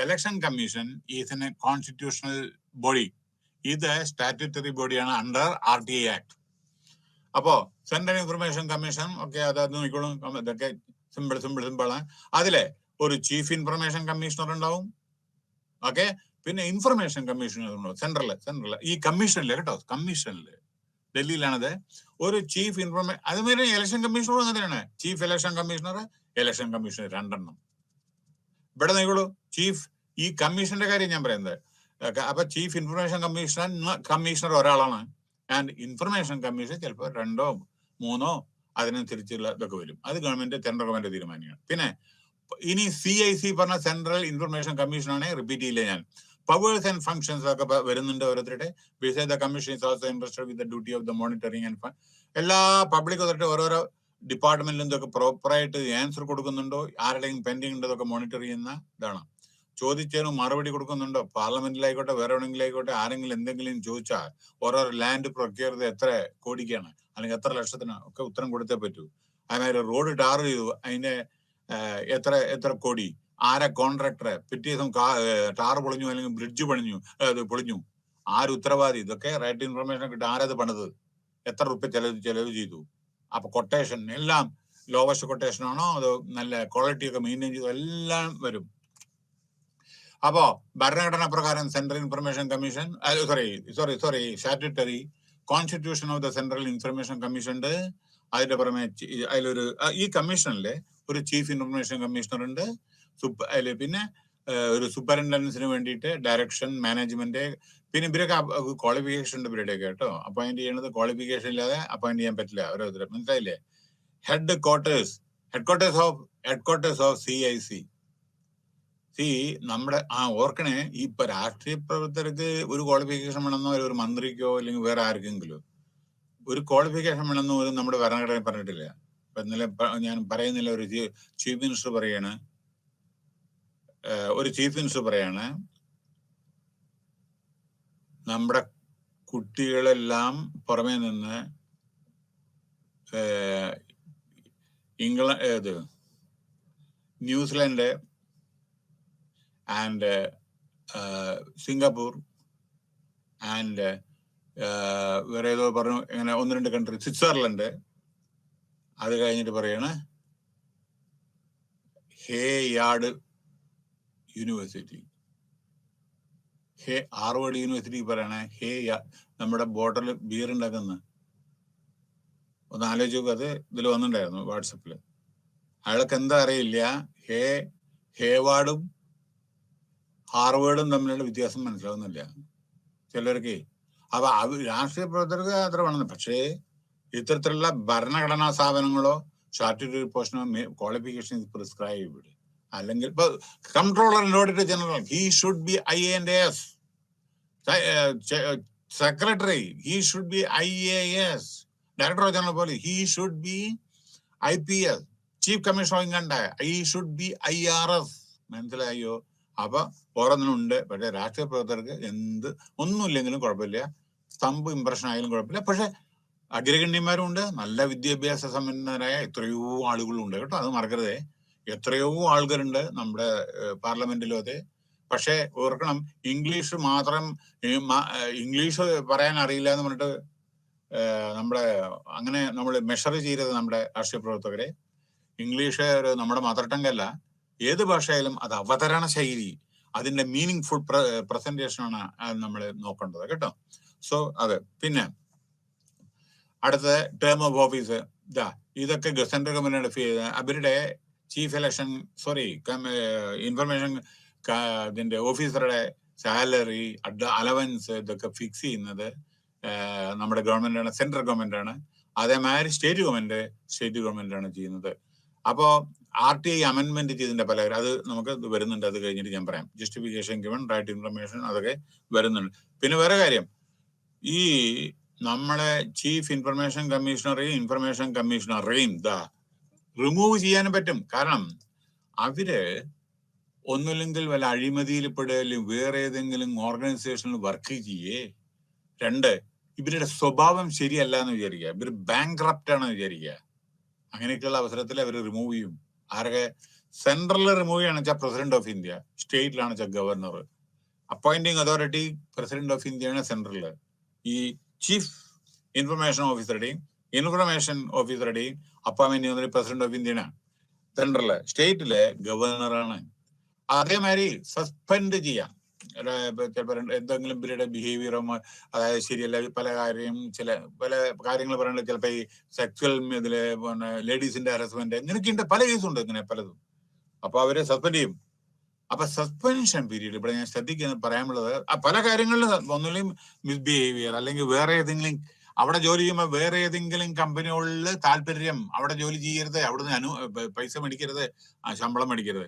Election commission is a constitutional body. ഇത് സ്റ്റാറ്റ്യൂട്ടറി ബോഡിയാണ് അണ്ടർ RTA ആക്ട്. അപ്പോ സെൻട്രൽ ഇൻഫർമേഷൻ കമ്മീഷൻ ഒക്കെ അതായത് നോക്കിക്കോളും, ഇതൊക്കെ സിമ്പിളാണ്. അതിലെ ഒരു ചീഫ് ഇൻഫർമേഷൻ കമ്മീഷണർ ഉണ്ടാവും. ഓക്കെ, പിന്നെ ഇൻഫർമേഷൻ കമ്മീഷണർ ഉണ്ടാവും സെൻട്രല് ഈ കമ്മീഷനില് കേട്ടോ, കമ്മീഷനില് ഡൽഹിയിലാണത്. ഒരു ചീഫ് ഇൻഫർമേഷൻ, അതുമാതിരി ഇലക്ഷൻ കമ്മീഷണറും അങ്ങനെയാണ്. Chief election commissioner, election commissioner 2 എണ്ണം. ഇവിടെ നോക്കിക്കോളൂ, ചീഫ് ഈ കമ്മീഷന്റെ കാര്യം ഞാൻ പറയുന്നത്. അപ്പൊ ചീഫ് ഇൻഫർമേഷൻ കമ്മീഷണർ ഒരാളാണ്. ആൻഡ് ഇൻഫർമേഷൻ കമ്മീഷൻ ചിലപ്പോൾ 2 or 3 അതിനനുസരിച്ചുള്ള ഇതൊക്കെ വരും. അത് സെൻട്രൽ ഗവൺമെന്റ് തീരുമാനിക്കണം. പിന്നെ ഇനി CIC പറഞ്ഞ സെൻട്രൽ ഇൻഫർമേഷൻ കമ്മീഷൻ ആണ്. റിപ്പീറ്റ് ചെയ്യില്ല ഞാൻ. പവേഴ്സ് ആൻഡ് ഫങ്ഷൻസ് ഒക്കെ വരുന്നുണ്ട് ഓരോരുത്തരുടെ. Beside the commission is also interested with the duty of the monitoring and എല്ലാ പബ്ലിക് അതോറിറ്റി ഓരോരോ ഡിപ്പാർട്ട്മെന്റിലും ഇതൊക്കെ പ്രോപ്പറായിട്ട് ആൻസർ കൊടുക്കുന്നുണ്ടോ, ആരുടെയും പെൻഡിങ് ഉണ്ടതൊക്കെ മോണിറ്റർ ചെയ്യുന്ന ഇതാണ്. ചോദിച്ചതിന് മറുപടി കൊടുക്കുന്നുണ്ടോ, പാർലമെന്റിലായിക്കോട്ടെ വേറെ എവിടെയെങ്കിലും ആയിക്കോട്ടെ, ആരെങ്കിലും എന്തെങ്കിലും ചോദിച്ചാൽ ഓരോ ലാൻഡ് പ്രൊക്യൂർ ചെയ്ത് എത്ര കോടിക്കാണ് അല്ലെങ്കിൽ എത്ര ലക്ഷത്തിനാണ് ഒക്കെ ഉത്തരം കൊടുത്തേ പറ്റൂ. അതേമാതിരി റോഡ് ടാർ ചെയ്തു, അതിന്റെ എത്ര കോടി, ആരെ കോൺട്രാക്ടറെ, പിറ്റേ ദിവസം ടാർ പൊളിഞ്ഞു അല്ലെങ്കിൽ ബ്രിഡ്ജ് പൊളിഞ്ഞു, ആര് ഉത്തരവാദി, ഇതൊക്കെ റൈറ്റ് ഇൻഫർമേഷൻ കിട്ടും. ആരത് പണിത്, എത്ര റുപ്യ ചെലവ് ചെയ്തു. അപ്പൊ കൊട്ടേഷൻ എല്ലാം ലോവസ്റ്റ് കൊട്ടേഷൻ ആണോ അതോ നല്ല ക്വാളിറ്റി ഒക്കെ മെയിൻറ്റെയിൻ ചെയ്തു, എല്ലാം വരും. അപ്പോ ഭരണഘടനാ പ്രകാരം central information commission sorry statutory constitution of the central information commission ഉണ്ട്. അതിന്റെ പുറമെ അതിലൊരു ഈ കമ്മീഷനിലെ ഒരു ചീഫ് ഇൻഫർമേഷൻ കമ്മീഷണർ ഉണ്ട്. അതിൽ പിന്നെ ഒരു സൂപ്പറിൻറ്റൻഡൻസിന് വേണ്ടിയിട്ട് ഡയറക്ഷൻ, മാനേജ്മെന്റ്, പിന്നെ ഇവരൊക്കെ ക്വാളിഫിക്കേഷൻ ഉണ്ട് ഇവരുടെയൊക്കെ കേട്ടോ. അപ്പോയിന്റ് ചെയ്യുന്നത് ക്വാളിഫിക്കേഷൻ ഇല്ലാതെ അപ്പോയിന്റ് ചെയ്യാൻ പറ്റില്ല ഓരോരുത്തരും, മനസ്സിലായില്ലേ? Head quarters of CIC. നമ്മുടെ ഓർക്കണേ, ഇപ്പൊ രാഷ്ട്രീയ പ്രവർത്തകർക്ക് ഒരു ക്വാളിഫിക്കേഷൻ വേണമെന്നോ ഒരു മന്ത്രിക്കോ അല്ലെങ്കിൽ വേറെ ആർക്കെങ്കിലും ഒരു ക്വാളിഫിക്കേഷൻ വേണമെന്നോ നമ്മുടെ ഭരണഘടന പറഞ്ഞിട്ടില്ല. ഇപ്പൊ ഇന്നലെ ഞാൻ പറയുന്നില്ല, ഒരു ചീഫ് മിനിസ്റ്റർ പറയാണ് നമ്മുടെ കുട്ടികളെല്ലാം പുറമേ നിന്ന് ന്യൂസിലാൻഡ് ആൻഡ് സിംഗപ്പൂർ ആൻഡ് വേറെ ഏതോ പറഞ്ഞു, ഇങ്ങനെ 1-2 കൺട്രി, സ്വിറ്റ്സർലൻഡ്, അത് കഴിഞ്ഞിട്ട് പറയാണ് ഹാർവേഡ് യൂണിവേഴ്സിറ്റി പറയണേ നമ്മുടെ ബോർഡറിൽ ബിയർ ഉണ്ടാക്കുന്ന ഒന്ന് ആലോചിച്ചു. അത് ഇതിൽ വന്നിട്ടുണ്ടായിരുന്നു വാട്സപ്പില്. അയാൾക്ക് എന്താ അറിയില്ല, ഹേവാർഡും ഹാർവേഡും തമ്മിലുള്ള വ്യത്യാസം മനസ്സിലാവുന്നില്ല ചിലർക്ക്. അപ്പൊ രാഷ്ട്രീയ പ്രവർത്തകർക്ക് അത്ര വേണമെന്ന്. പക്ഷേ ഇത്തരത്തിലുള്ള ഭരണഘടനാ സ്ഥാപനങ്ങളോ സ്റ്റാറ്റ്യൂട്ടറി പോർഷനോ ക്വാളിഫിക്കേഷൻ പ്രിസ്ക്രൈബ്ഡ്. അല്ലെങ്കിൽ ഇപ്പൊ controller and auditor general, he should be IAS. Secretary, he should be IAS. Director general പോലെ he should be IPS. Chief commissioner ഇങ്ങണ്ട, ഹി ഷുഡ് ബി IRS. മനസ്സിലായോ? അപ്പൊ ഓരോന്നിനുണ്ട്. പക്ഷെ രാഷ്ട്രീയ പ്രവർത്തകർക്ക് ഒന്നുമില്ലെങ്കിലും കുഴപ്പമില്ല, സ്തംഭ് ഇംപ്രഷൻ ആയാലും കുഴപ്പമില്ല. പക്ഷെ അഗ്രഗണ്യന്മാരും ഉണ്ട്, നല്ല വിദ്യാഭ്യാസ സമ്പന്നരായ എത്രയോ ആളുകളുണ്ട് കേട്ടോ, അത് മറക്കരുതേ. എത്രയോ ആൾക്കാരുണ്ട് നമ്മുടെ പാർലമെന്റിലും. അതെ. പക്ഷെ ഓർക്കണം, ഇംഗ്ലീഷ് പറയാൻ അറിയില്ല എന്ന് പറഞ്ഞിട്ട് നമ്മൾ മെഷർ ചെയ്തത് നമ്മുടെ രാഷ്ട്രീയ പ്രവർത്തകരെ. ഇംഗ്ലീഷ് നമ്മുടെ മദർ ടങ് അല്ല. ഏത് ഭാഷയായാലും അത് അവതരണ ശൈലി, അതിന്റെ മീനിങ് ഫുൾ പ്രസന്റേഷൻ ആണ് നമ്മൾ നോക്കേണ്ടത് കേട്ടോ. സോ അത്. പിന്നെ അടുത്തത് ടേം ഓഫ് ഓഫീസ്. ഇതൊക്കെ സെൻട്രൽ ഗവൺമെന്റ് അവരുടെ ചീഫ് ഇലക്ഷൻ ഇൻഫർമേഷൻ ഇതിന്റെ ഓഫീസറുടെ സാലറി, അലവൻസ് ഇതൊക്കെ ഫിക്സ് ചെയ്യുന്നത് നമ്മുടെ ഗവൺമെന്റ് ആണ്, സെൻട്രൽ ഗവൺമെന്റ് ആണ്. അതേമാതിരി സ്റ്റേറ്റ് ഗവൺമെന്റ് ആണ് ചെയ്യുന്നത്. അപ്പോ RTI അമെൻമെന്റ് ചെയ്തിന്റെ പല അത് നമുക്ക് വരുന്നുണ്ട്. അത് കഴിഞ്ഞിട്ട് ഞാൻ പറയാം. ജസ്റ്റിഫിക്കേഷൻ ഗിവൺ, റൈറ്റ് ഇൻഫർമേഷൻ, അതൊക്കെ വരുന്നുണ്ട്. പിന്നെ വേറെ കാര്യം, ഈ നമ്മളെ ചീഫ് ഇൻഫർമേഷൻ കമ്മീഷണറെയും റിമൂവ് ചെയ്യാനും പറ്റും. കാരണം അവര് ഒന്നുമില്ലെങ്കിൽ വല്ല അഴിമതിയിൽ പെടുകയും വേറെ ഏതെങ്കിലും ഓർഗനൈസേഷനിൽ വർക്ക് ചെയ്യേ. 2, ഇവരുടെ സ്വഭാവം ശരിയല്ല എന്ന് വിചാരിക്കുക, ഇവർ ബാങ്ക്രപ്റ്റ് ആണെന്ന് വിചാരിക്കുക. അങ്ങനെയൊക്കെയുള്ള അവസരത്തിൽ അവർ റിമൂവ് ചെയ്യും. ആരൊക്കെ? സെൻട്രലിൽ റിമൂവ് ചെയ്യണമെന്ന് വെച്ചാൽ പ്രസിഡന്റ് ഓഫ് ഇന്ത്യ, സ്റ്റേറ്റിലാണ് വെച്ചാൽ governor. Appointing authority president of ഇന്ത്യയാണ് സെൻട്രലില്. ഈ ചീഫ് ഇൻഫർമേഷൻ ഓഫീസറുടെയും അപ്പോയിന്റ്മെന്റ് ചെയ്യുന്നത് പ്രസിഡന്റ് ഓഫ് ഇന്ത്യയാണ് സെൻട്രലില്. സ്റ്റേറ്റില് ഗവർണറാണ്. അതേമാതിരി സസ്പെൻഡ് ചെയ്യാം. ചിലപ്പോൾ എന്തെങ്കിലും ഇവരുടെ ബിഹേവിയറോ അതായത് ശരിയല്ല, പല കാര്യങ്ങൾ പറയുന്നത്, ചിലപ്പോൾ ഈ സെക്ച്വൽ ഇതില് പിന്നെ ലേഡീസിന്റെ ഹരാസ്മെന്റ്, ഇങ്ങനെയൊക്കെയുണ്ട്, പല കേസുണ്ട് ഇങ്ങനെ പലതും. അപ്പൊ അവരെ സസ്പെൻഡ് ചെയ്യും. അപ്പൊ സസ്പെൻഷൻ പീരീഡ് ഇവിടെ ഞാൻ പറയാനുള്ളത്, പല കാര്യങ്ങളിലും ഒന്നുമില്ലെങ്കിൽ മിസ്ബിഹേവിയർ, അല്ലെങ്കിൽ വേറെ ഏതെങ്കിലും അവിടെ ജോലി ചെയ്യുമ്പോൾ വേറെ ഏതെങ്കിലും കമ്പനികളിൽ താല്പര്യം, അവിടെ ജോലി ചെയ്യരുത്, അവിടുന്ന് പൈസ മേടിക്കരുത്, ശമ്പളം മേടിക്കരുത്.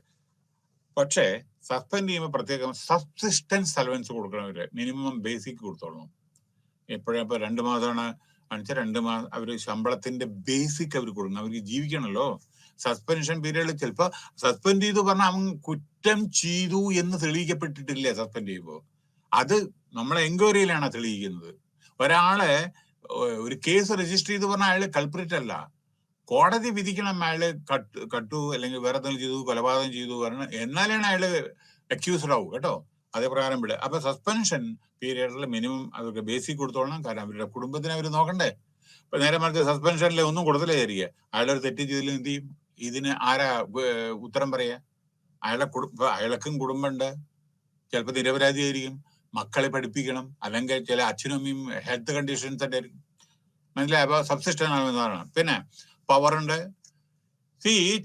പക്ഷേ സസ്പെൻഡ് ചെയ്യുമ്പോൾ പ്രത്യേകം സബ്സിസ്റ്റൻസ് അലവൻസ് കൊടുക്കണം. അവര് മിനിമം ബേസിക് കൊടുത്തോളണം. എപ്പോഴും ഇപ്പൊ 2 മാസമാണ് കാണിച്ചാൽ 2 മാസം അവര് ശമ്പളത്തിന്റെ ബേസിക് അവർ കൊടുക്കണം. അവർക്ക് ജീവിക്കണമല്ലോ. സസ്പെൻഷൻ പീരീഡിൽ ചിലപ്പോ സസ്പെൻഡ് ചെയ്തു പറഞ്ഞാൽ അവൻ കുറ്റം ചെയ്തു എന്ന് തെളിയിക്കപ്പെട്ടിട്ടില്ല. സസ്പെൻഡ് ചെയ്യുമ്പോ അത് നമ്മളെ എൻക്വയറിയിലാണ് തെളിയിക്കുന്നത്. ഒരാളെ ഒരു കേസ് രജിസ്റ്റർ ചെയ്തു പറഞ്ഞാൽ അയാള് കൾപ്രിറ്റ് അല്ല. കോടതി വിധിക്കണം അയാള് കട്ടു അല്ലെങ്കിൽ വേറെ എന്തെങ്കിലും ചെയ്തു, കൊലപാതകം ചെയ്തു പറഞ്ഞ, എന്നാലാണ് അയാള് അക്യൂസ്ഡ് ആവും കേട്ടോ. അതേ പ്രകാരം വിടുക. അപ്പൊ സസ്പെൻഷൻ പീരീഡിൽ മിനിമം അവർക്ക് ബേസിക് കൊടുത്തോളണം. കാരണം അവരുടെ കുടുംബത്തിനെ അവർ നോക്കണ്ടേ. ഇപ്പൊ നേരെ മറിച്ച് സസ്പെൻഷനിൽ ഒന്നും കൊടുത്തില്ല വിചാരിക്കുക, അയാളൊരു തെറ്റ് ചെയ്തില്ല, എന്ത് ചെയ്യും? ഇതിന് ആരാ ഉത്തരം പറയാ? അയാൾക്കും കുടുംബമുണ്ട്, ചിലപ്പോൾ നിരപരാധിയായിരിക്കും, മക്കളെ പഠിപ്പിക്കണം, അല്ലെങ്കിൽ ചില അച്ഛനും അമ്മയും ഹെൽത്ത് കണ്ടീഷൻസ് ഒക്കെ ആയിരിക്കും. മനസ്സിലായി? അപ്പൊ സബ്സിസ്റ്റൻ ആണെന്നതാണ്. പിന്നെ പവറുണ്ട്.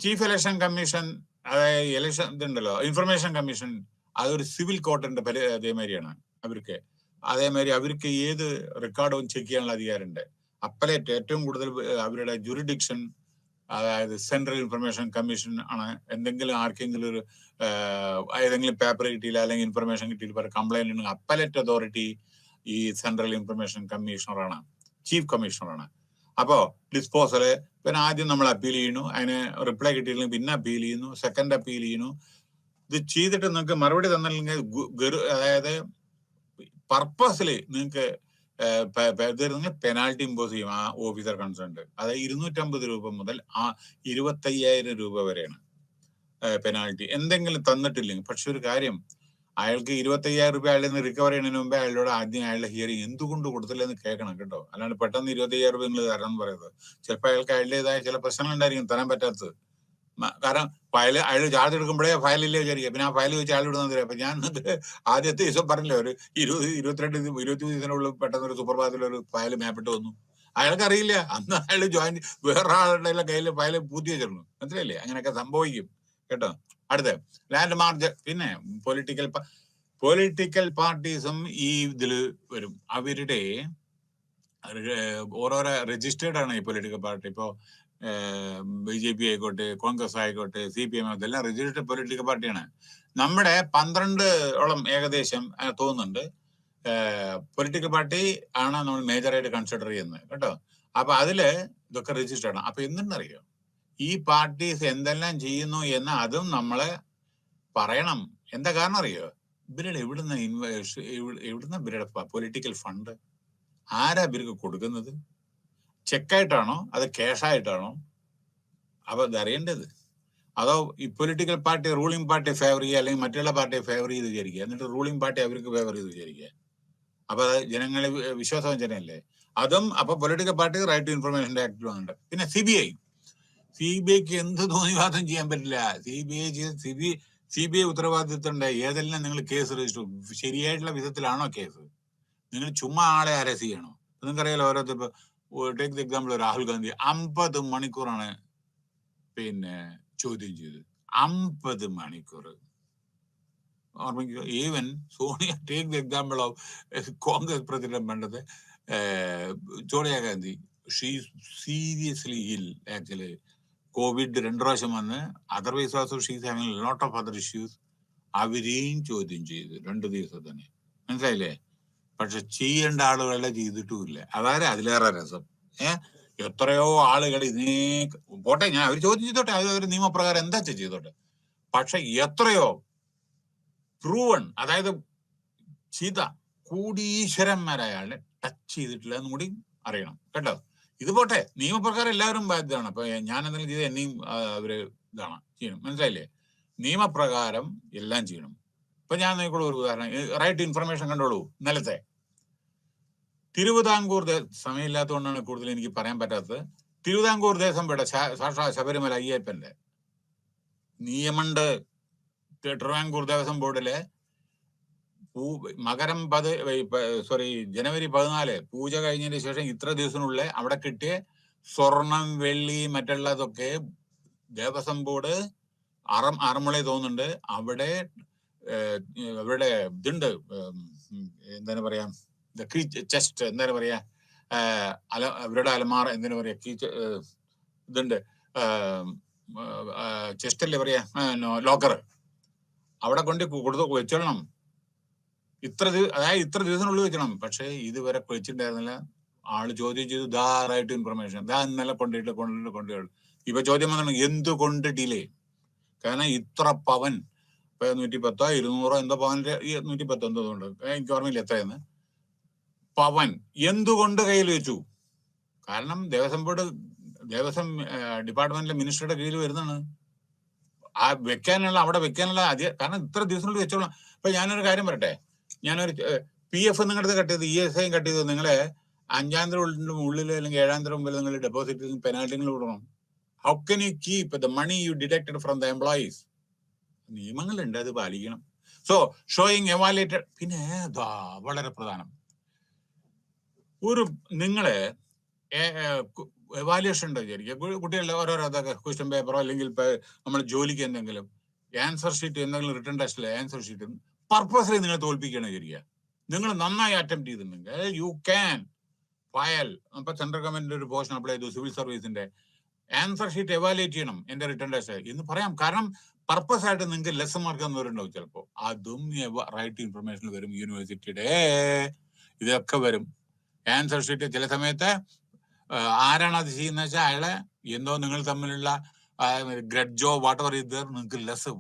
ചീഫ് ഇലക്ഷൻ കമ്മീഷൻ, അതായത് ഇലക്ഷൻ ഇതുണ്ടല്ലോ, ഇൻഫർമേഷൻ കമ്മീഷൻ, അതൊരു സിവിൽ കോർട്ടിന്റെ അതേമാതിരിയാണ് അവർക്ക്. അതേമാതിരി അവർക്ക് ഏത് റെക്കോർഡും ചെക്ക് ചെയ്യാനുള്ള അധികാരമുണ്ട്. അപ്പലേറ്റ് ഏറ്റവും കൂടുതൽ അവരുടെ ജുറിഡിക്ഷൻ, അതായത് സെൻട്രൽ ഇൻഫർമേഷൻ കമ്മീഷൻ ആണ്. എന്തെങ്കിലും ആർക്കെങ്കിലും ഒരു ഏതെങ്കിലും പേപ്പർ കിട്ടിയില്ല അല്ലെങ്കിൽ ഇൻഫർമേഷൻ കിട്ടിയില്ല കംപ്ലൈന്റ് ഉണ്ടെങ്കിൽ അപ്പലേറ്റ് അതോറിറ്റി ഈ സെൻട്രൽ ഇൻഫർമേഷൻ കമ്മീഷണറാണ്, ചീഫ് കമ്മീഷണറാണ്. അപ്പോ ഡിസ്പോസല് പിന്നെ ആദ്യം നമ്മൾ അപ്പീൽ ചെയ്യുന്നു, അതിന് റിപ്ലൈ കിട്ടിയില്ലെങ്കിൽ പിന്നെ അപ്പീൽ ചെയ്യുന്നു, സെക്കൻഡ് അപ്പീൽ ചെയ്യുന്നു. ഇത് ചെയ്തിട്ട് നിങ്ങൾക്ക് മറുപടി തന്നില്ലെങ്കിൽ അതായത് പർപ്പസില് നിങ്ങൾക്ക് പെനാൽറ്റി ഇമ്പോസ് ചെയ്യും ആ ഓഫീസർ കൺസേൺഡ്. അതായത് 250 രൂപ മുതൽ 25,000 രൂപ വരെയാണ് പെനാൽറ്റി, എന്തെങ്കിലും തന്നിട്ടില്ലെങ്കിൽ. പക്ഷെ ഒരു കാര്യം, അയാൾക്ക് 25,000 രൂപ അയാളിൽ നിന്ന് റിക്കവർ ചെയ്യുന്നതിന് മുമ്പേ അയാളോട് ആദ്യം അയാളുടെ ഹിയറിംഗ് എന്തുകൊണ്ട് കൊടുത്തില്ലെന്ന് കേൾക്കണം കേട്ടോ. അല്ലാണ്ട് പെട്ടെന്ന് 25,000 രൂപ നിങ്ങൾ തരണം എന്ന് പറയുന്നത്. ചിലപ്പോൾ അയാൾക്ക് അയാളുടേതായ ചില പ്രശ്നങ്ങൾ ഉണ്ടായിരിക്കും തരാൻ പറ്റാത്തത്. കാരണം അയാൾ ചാർജ് എടുക്കുമ്പോഴേ ഫയലില്ലേ വിചാരിക്കുക, പിന്നെ ആ ഫയൽ വെച്ച് അയാൾ ഇടുന്ന തരാം. അപ്പൊ ഞാൻ ആദ്യത്തെ ദിവസം പറഞ്ഞില്ലേ, ഒരു 22 ദിവസത്തിനുള്ളിൽ പെട്ടെന്ന് ഒരു സുപ്രഭാതത്തിൽ ഒരു ഫയൽ മേപ്പിട്ട് വന്നു. അയാൾക്ക് അറിയില്ല, അന്ന് അയാൾ ജോയിൻ വേറെ ആളുടെ കയ്യിൽ ഫയൽ പൂത്തി വെച്ചിരുന്നു. മനസ്സിലായില്ലേ? അങ്ങനെയൊക്കെ സംഭവിക്കും കേട്ടോ. അടുത്ത ലാൻഡ് മാർക്ക്. പിന്നെ പൊളിറ്റിക്കൽ പാർട്ടീസും ഈ ഇതില് വരും. അവരുടെ ഓരോരോ രജിസ്റ്റേർഡ് ആണ് ഈ പൊളിറ്റിക്കൽ പാർട്ടി. ഇപ്പോ BJP ആയിക്കോട്ടെ, കോൺഗ്രസ് ആയിക്കോട്ടെ, CPM, ഇതെല്ലാം രജിസ്റ്റേർഡ് പൊളിറ്റിക്കൽ പാർട്ടിയാണ്. നമ്മുടെ 12ഓളം ഏകദേശം തോന്നുന്നുണ്ട് പൊളിറ്റിക്കൽ പാർട്ടി ആണ് നമ്മൾ മേജറായിട്ട് കൺസിഡർ ചെയ്യുന്നത് കേട്ടോ. അപ്പൊ അതില് ഇതൊക്കെ രജിസ്റ്റേർഡ് ആണ്. അപ്പൊ എന്തെന്നറിയോ, ഈ പാർട്ടീസ് എന്തെല്ലാം ചെയ്യുന്നു എന്ന് അതും നമ്മളെ പറയണം. എന്താ കാരണം അറിയോ? ഇവരുടെ എവിടുന്ന ഇവരുടെ പൊളിറ്റിക്കൽ ഫണ്ട് ആരാ ഇവർക്ക് കൊടുക്കുന്നത്? ചെക്കായിട്ടാണോ അത് ക്യാഷായിട്ടാണോ? അപ്പൊ ഇതറിയേണ്ടത്. അതോ ഈ political party ruling party favour ചെയ്യുക, അല്ലെങ്കിൽ മറ്റുള്ള പാർട്ടിയെ ഫേവർ ചെയ്ത് വിചാരിക്കുക, എന്നിട്ട് റൂളിംഗ് പാർട്ടി അവർക്ക് ഫേവർ ചെയ്ത് വിചാരിക്കുക. അപ്പൊ അത് ജനങ്ങളെ വിശ്വാസവഞ്ചനയല്ലേ അതും. അപ്പൊ political party right to information act വന്നിട്ടുണ്ട്. പിന്നെ CBIക്ക് എന്ത് തോന്നിവാദം ചെയ്യാൻ പറ്റില്ല. CBI ഉത്തരവാദിത്തമുണ്ട്. ഏതെല്ലാം നിങ്ങൾ കേസ് രജിസ്റ്റർ ശരിയായിട്ടുള്ള വിധത്തിലാണോ കേസ്? നിങ്ങൾ ചുമ്മാ ആളെ അറസ്റ്റ് ചെയ്യണോ? നിങ്ങൾക്കറിയാലോ, ഓരോരുത്തർ take the example, Rahul Gandhi 50 മണിക്കൂറാണ് പിന്നെ ചോദ്യം ചെയ്തത്. 50 മണിക്കൂർ. ഓർമ്മിക്കുക. Even Sonia, take the example of Congress president പണ്ടത്തെ സോണിയ ഗാന്ധി, ഷീ സീരിയസ്ലി ഇൽ ആക്ച്വലി. കോവിഡ് 2 പ്രാവശ്യം വന്ന് otherwise also she's having lot of other issues. അവരെയും ചോദ്യം ചെയ്തു 2 ദിവസം തന്നെ. മനസ്സിലായില്ലേ? പക്ഷെ ചെയ്യേണ്ട ആളുകളെല്ലാം ചെയ്തിട്ടുമില്ല. അതായത് അതിലേറെ രസം. എത്രയോ ആളുകൾ ഇതിനെ പോട്ടെ, ഞാൻ അവർ ചോദ്യം ചെയ്തോട്ടെ, അവർ നിയമപ്രകാരം എന്താ ചെയ്തോട്ടെ. പക്ഷെ എത്രയോ പ്രൂവൺ, അതായത് ചെയ്ത കോടീശ്വരന്മാരായ ആളെ ടച്ച് ചെയ്തിട്ടില്ല എന്നും കൂടി അറിയണം കേട്ടോ. ഇത് പോട്ടെ, നിയമപ്രകാരം എല്ലാവരും ബാധ്യതയാണ്. അപ്പൊ ഞാൻ എന്തെങ്കിലും ചെയ്ത് എന്നെയും അവര് ഇതാണ് ചെയ്യണം. മനസ്സിലായില്ലേ? നിയമപ്രകാരം എല്ലാം ചെയ്യണം. ഇപ്പൊ ഞാൻ നോക്കിക്കോളൂ ഒരു ഉദാഹരണം, റൈറ്റ് ഇൻഫർമേഷൻ കണ്ടോളൂ. ഇന്നലത്തെ തിരുവിതാംകൂർ സമയമില്ലാത്തതുകൊണ്ടാണ് കൂടുതൽ എനിക്ക് പറയാൻ പറ്റാത്തത്. തിരുവിതാംകൂർ ദേവസ്വം സാക്ഷാ ശബരിമല അയ്യപ്പന്റെ നിയമണ്ട്. തിരുവിതാംകൂർ ദേവസ്വം ബോർഡിലെ ജനുവരി 14 പൂജ കഴിഞ്ഞതിന് ശേഷം ഇത്ര ദിവസത്തിനുള്ളിൽ അവിടെ കിട്ടിയ സ്വർണം, വെള്ളി, മറ്റുള്ളതൊക്കെ ദേവസ്വം ബോർഡ് ആറന്മുള തോന്നുന്നുണ്ട്, അവിടെ ഇതുണ്ട്, എന്താണ് പറയാ, ചെസ്റ്റ്, എന്താണ് പറയാ, അവരുടെ അലമാറ, എന്തിനു പറയാ, ഇതുണ്ട്, ചെസ്റ്റ് അല്ലേ പറയാ, ലോക്കർ, അവിടെ കൊണ്ട് കൊടുത്ത് വെച്ചോളണം. അതായത് ഇത്ര ദിവസത്തിനുള്ളിൽ വെക്കണം. പക്ഷെ ഇതുവരെ വെച്ചിട്ടുണ്ടായിരുന്നില്ല. ആള് ചോദ്യം ചെയ്തു, ധാരായിട്ട് ഇൻഫർമേഷൻ ഇന്നലെ കൊണ്ടിട്ട്. ഇപ്പൊ ചോദ്യം വന്നു, എന്തുകൊണ്ട് ഡിലേ? കാരണം ഇത്ര പവൻ, ഇപ്പൊ 110 200 എന്തോ പവന്റെ, 110 എന്തോ ഉണ്ട്, എനിക്ക് ഓർമ്മയില്ല എത്രയെന്ന്, പവൻ എന്തുകൊണ്ട് കയ്യിൽ വെച്ചു? കാരണം ദേവസ്വം ബോർഡ്, ദേവസ്വം ഡിപ്പാർട്ട്മെന്റിലെ മിനിസ്റ്ററുടെ കീഴിൽ വരുന്നതാണ്. അവിടെ വെക്കാനുള്ള കാരണം ഇത്ര ദിവസത്തിനുള്ളിൽ വെച്ചോളാം. ഇപ്പൊ ഞാനൊരു കാര്യം പറയട്ടെ, ഞാനൊരു PF നിങ്ങളുടെ കട്ട് ചെയ്ത്, ESI കട്ട് ചെയ്ത്, നിങ്ങളെ 5ാം തീയതി ഉള്ളിൽ അല്ലെങ്കിൽ 7ാം തീയതി മുമ്പിൽ നിങ്ങൾ ഡെപ്പോസിറ്റ് പെനാൽറ്റികൾ വിടണം. How can you keep the money you deducted from the employees? നിയമങ്ങളുണ്ട്, അത് പാലിക്കണം. So showing evaluated. പിന്നെ വളരെ പ്രധാനം, നിങ്ങളെ എവാലുവേഷൻ ഉണ്ടോ വിചാരിക്കുക. കുട്ടികളുടെ ഓരോരോ ക്വസ്റ്റ്യൻ പേപ്പറോ അല്ലെങ്കിൽ നമ്മൾ ജോലിക്ക് എന്തെങ്കിലും ആൻസർ ഷീറ്റ്, എന്തെങ്കിലും റിട്ടേൺ ടെസ്റ്റിലെ ആൻസർ ഷീറ്റ് പർപ്പസ്ലി നിങ്ങൾ തോൽപ്പിക്കുകയാണ് വിചാരിക്കുക. നിങ്ങൾ നന്നായി അറ്റംപ്റ്റ് ചെയ്തിട്ടുണ്ടെങ്കിൽ യു ക്യാൻ ഫയൽ. ഇപ്പൊ സെൻട്രൽ ഗവൺമെന്റിന്റെ ഒരു പോർഷൻ അപ്ലൈ ചെയ്തു, സിവിൽ സർവീസിന്റെ ആൻസർ ഷീറ്റ് എവാലുവേറ്റ് ചെയ്യണം എന്റെ റിട്ടേൺ ടെസ്റ്റ് എന്ന് പറയാം. കാരണം പർപ്പസ് ആയിട്ട് നിങ്ങൾക്ക് ലെസൺ മാർക്ക് തന്നവരുണ്ടാവും ചിലപ്പോൾ. അതും റൈറ്റ് ഇൻഫർമേഷൻ വരും, യൂണിവേഴ്സിറ്റിയുടെ ഇതൊക്കെ വരും. ആൻസർ ഷീറ്റ് ചില സമയത്ത് ആരാണ് അത് ചെയ്യുന്ന വെച്ചാൽ അയാളെ എന്തോ നിങ്ങൾ തമ്മിലുള്ള ഗ്രഡ്ജോ വാട്ടവർ ഇത് നിങ്ങൾക്ക് ലെസ്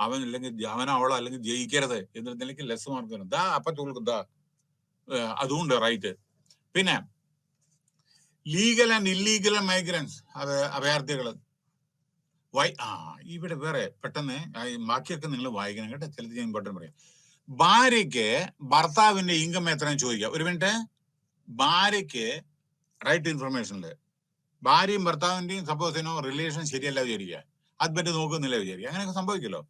അവൻ അല്ലെങ്കിൽ അവനോ അവളോ അല്ലെങ്കിൽ ജയിക്കരുത് എന്നിടത്തേക്ക് ലെസ് മാർക്ക് വരും. അപ്പൊ തോൽക്കും. അതുകൊണ്ട് റൈറ്റ്. പിന്നെ ലീഗൽ ആൻഡ് ഇല്ലീഗൽ മൈഗ്രൻസ്, അഭയാർത്ഥികള് ഇവിടെ വേറെ പെട്ടെന്ന് ബാക്കിയൊക്കെ നിങ്ങൾ വായിക്കണം കേട്ടോ. ചിലത് ഞാൻ ഇമ്പോർട്ടൻ്റ് പറയാം. ഭാര്യയ്ക്ക് ഭർത്താവിന്റെ ഇൻകം എത്രയെന്ന് ചോദിക്കാം. ഒരു മിനിറ്റ്. ഭാര്യയ്ക്ക് റൈറ്റ് ഇൻഫർമേഷനില് ഭാര്യയും ഭർത്താവിന്റെയും സപ്പോസ് റിലേഷൻ ശരിയല്ല വിചാരിക്കുക, ഹസ്ബൻഡ് നോക്കുന്നില്ല വിചാരിക്കുക, അങ്ങനെയൊക്കെ സംഭവിക്കല്ലോ.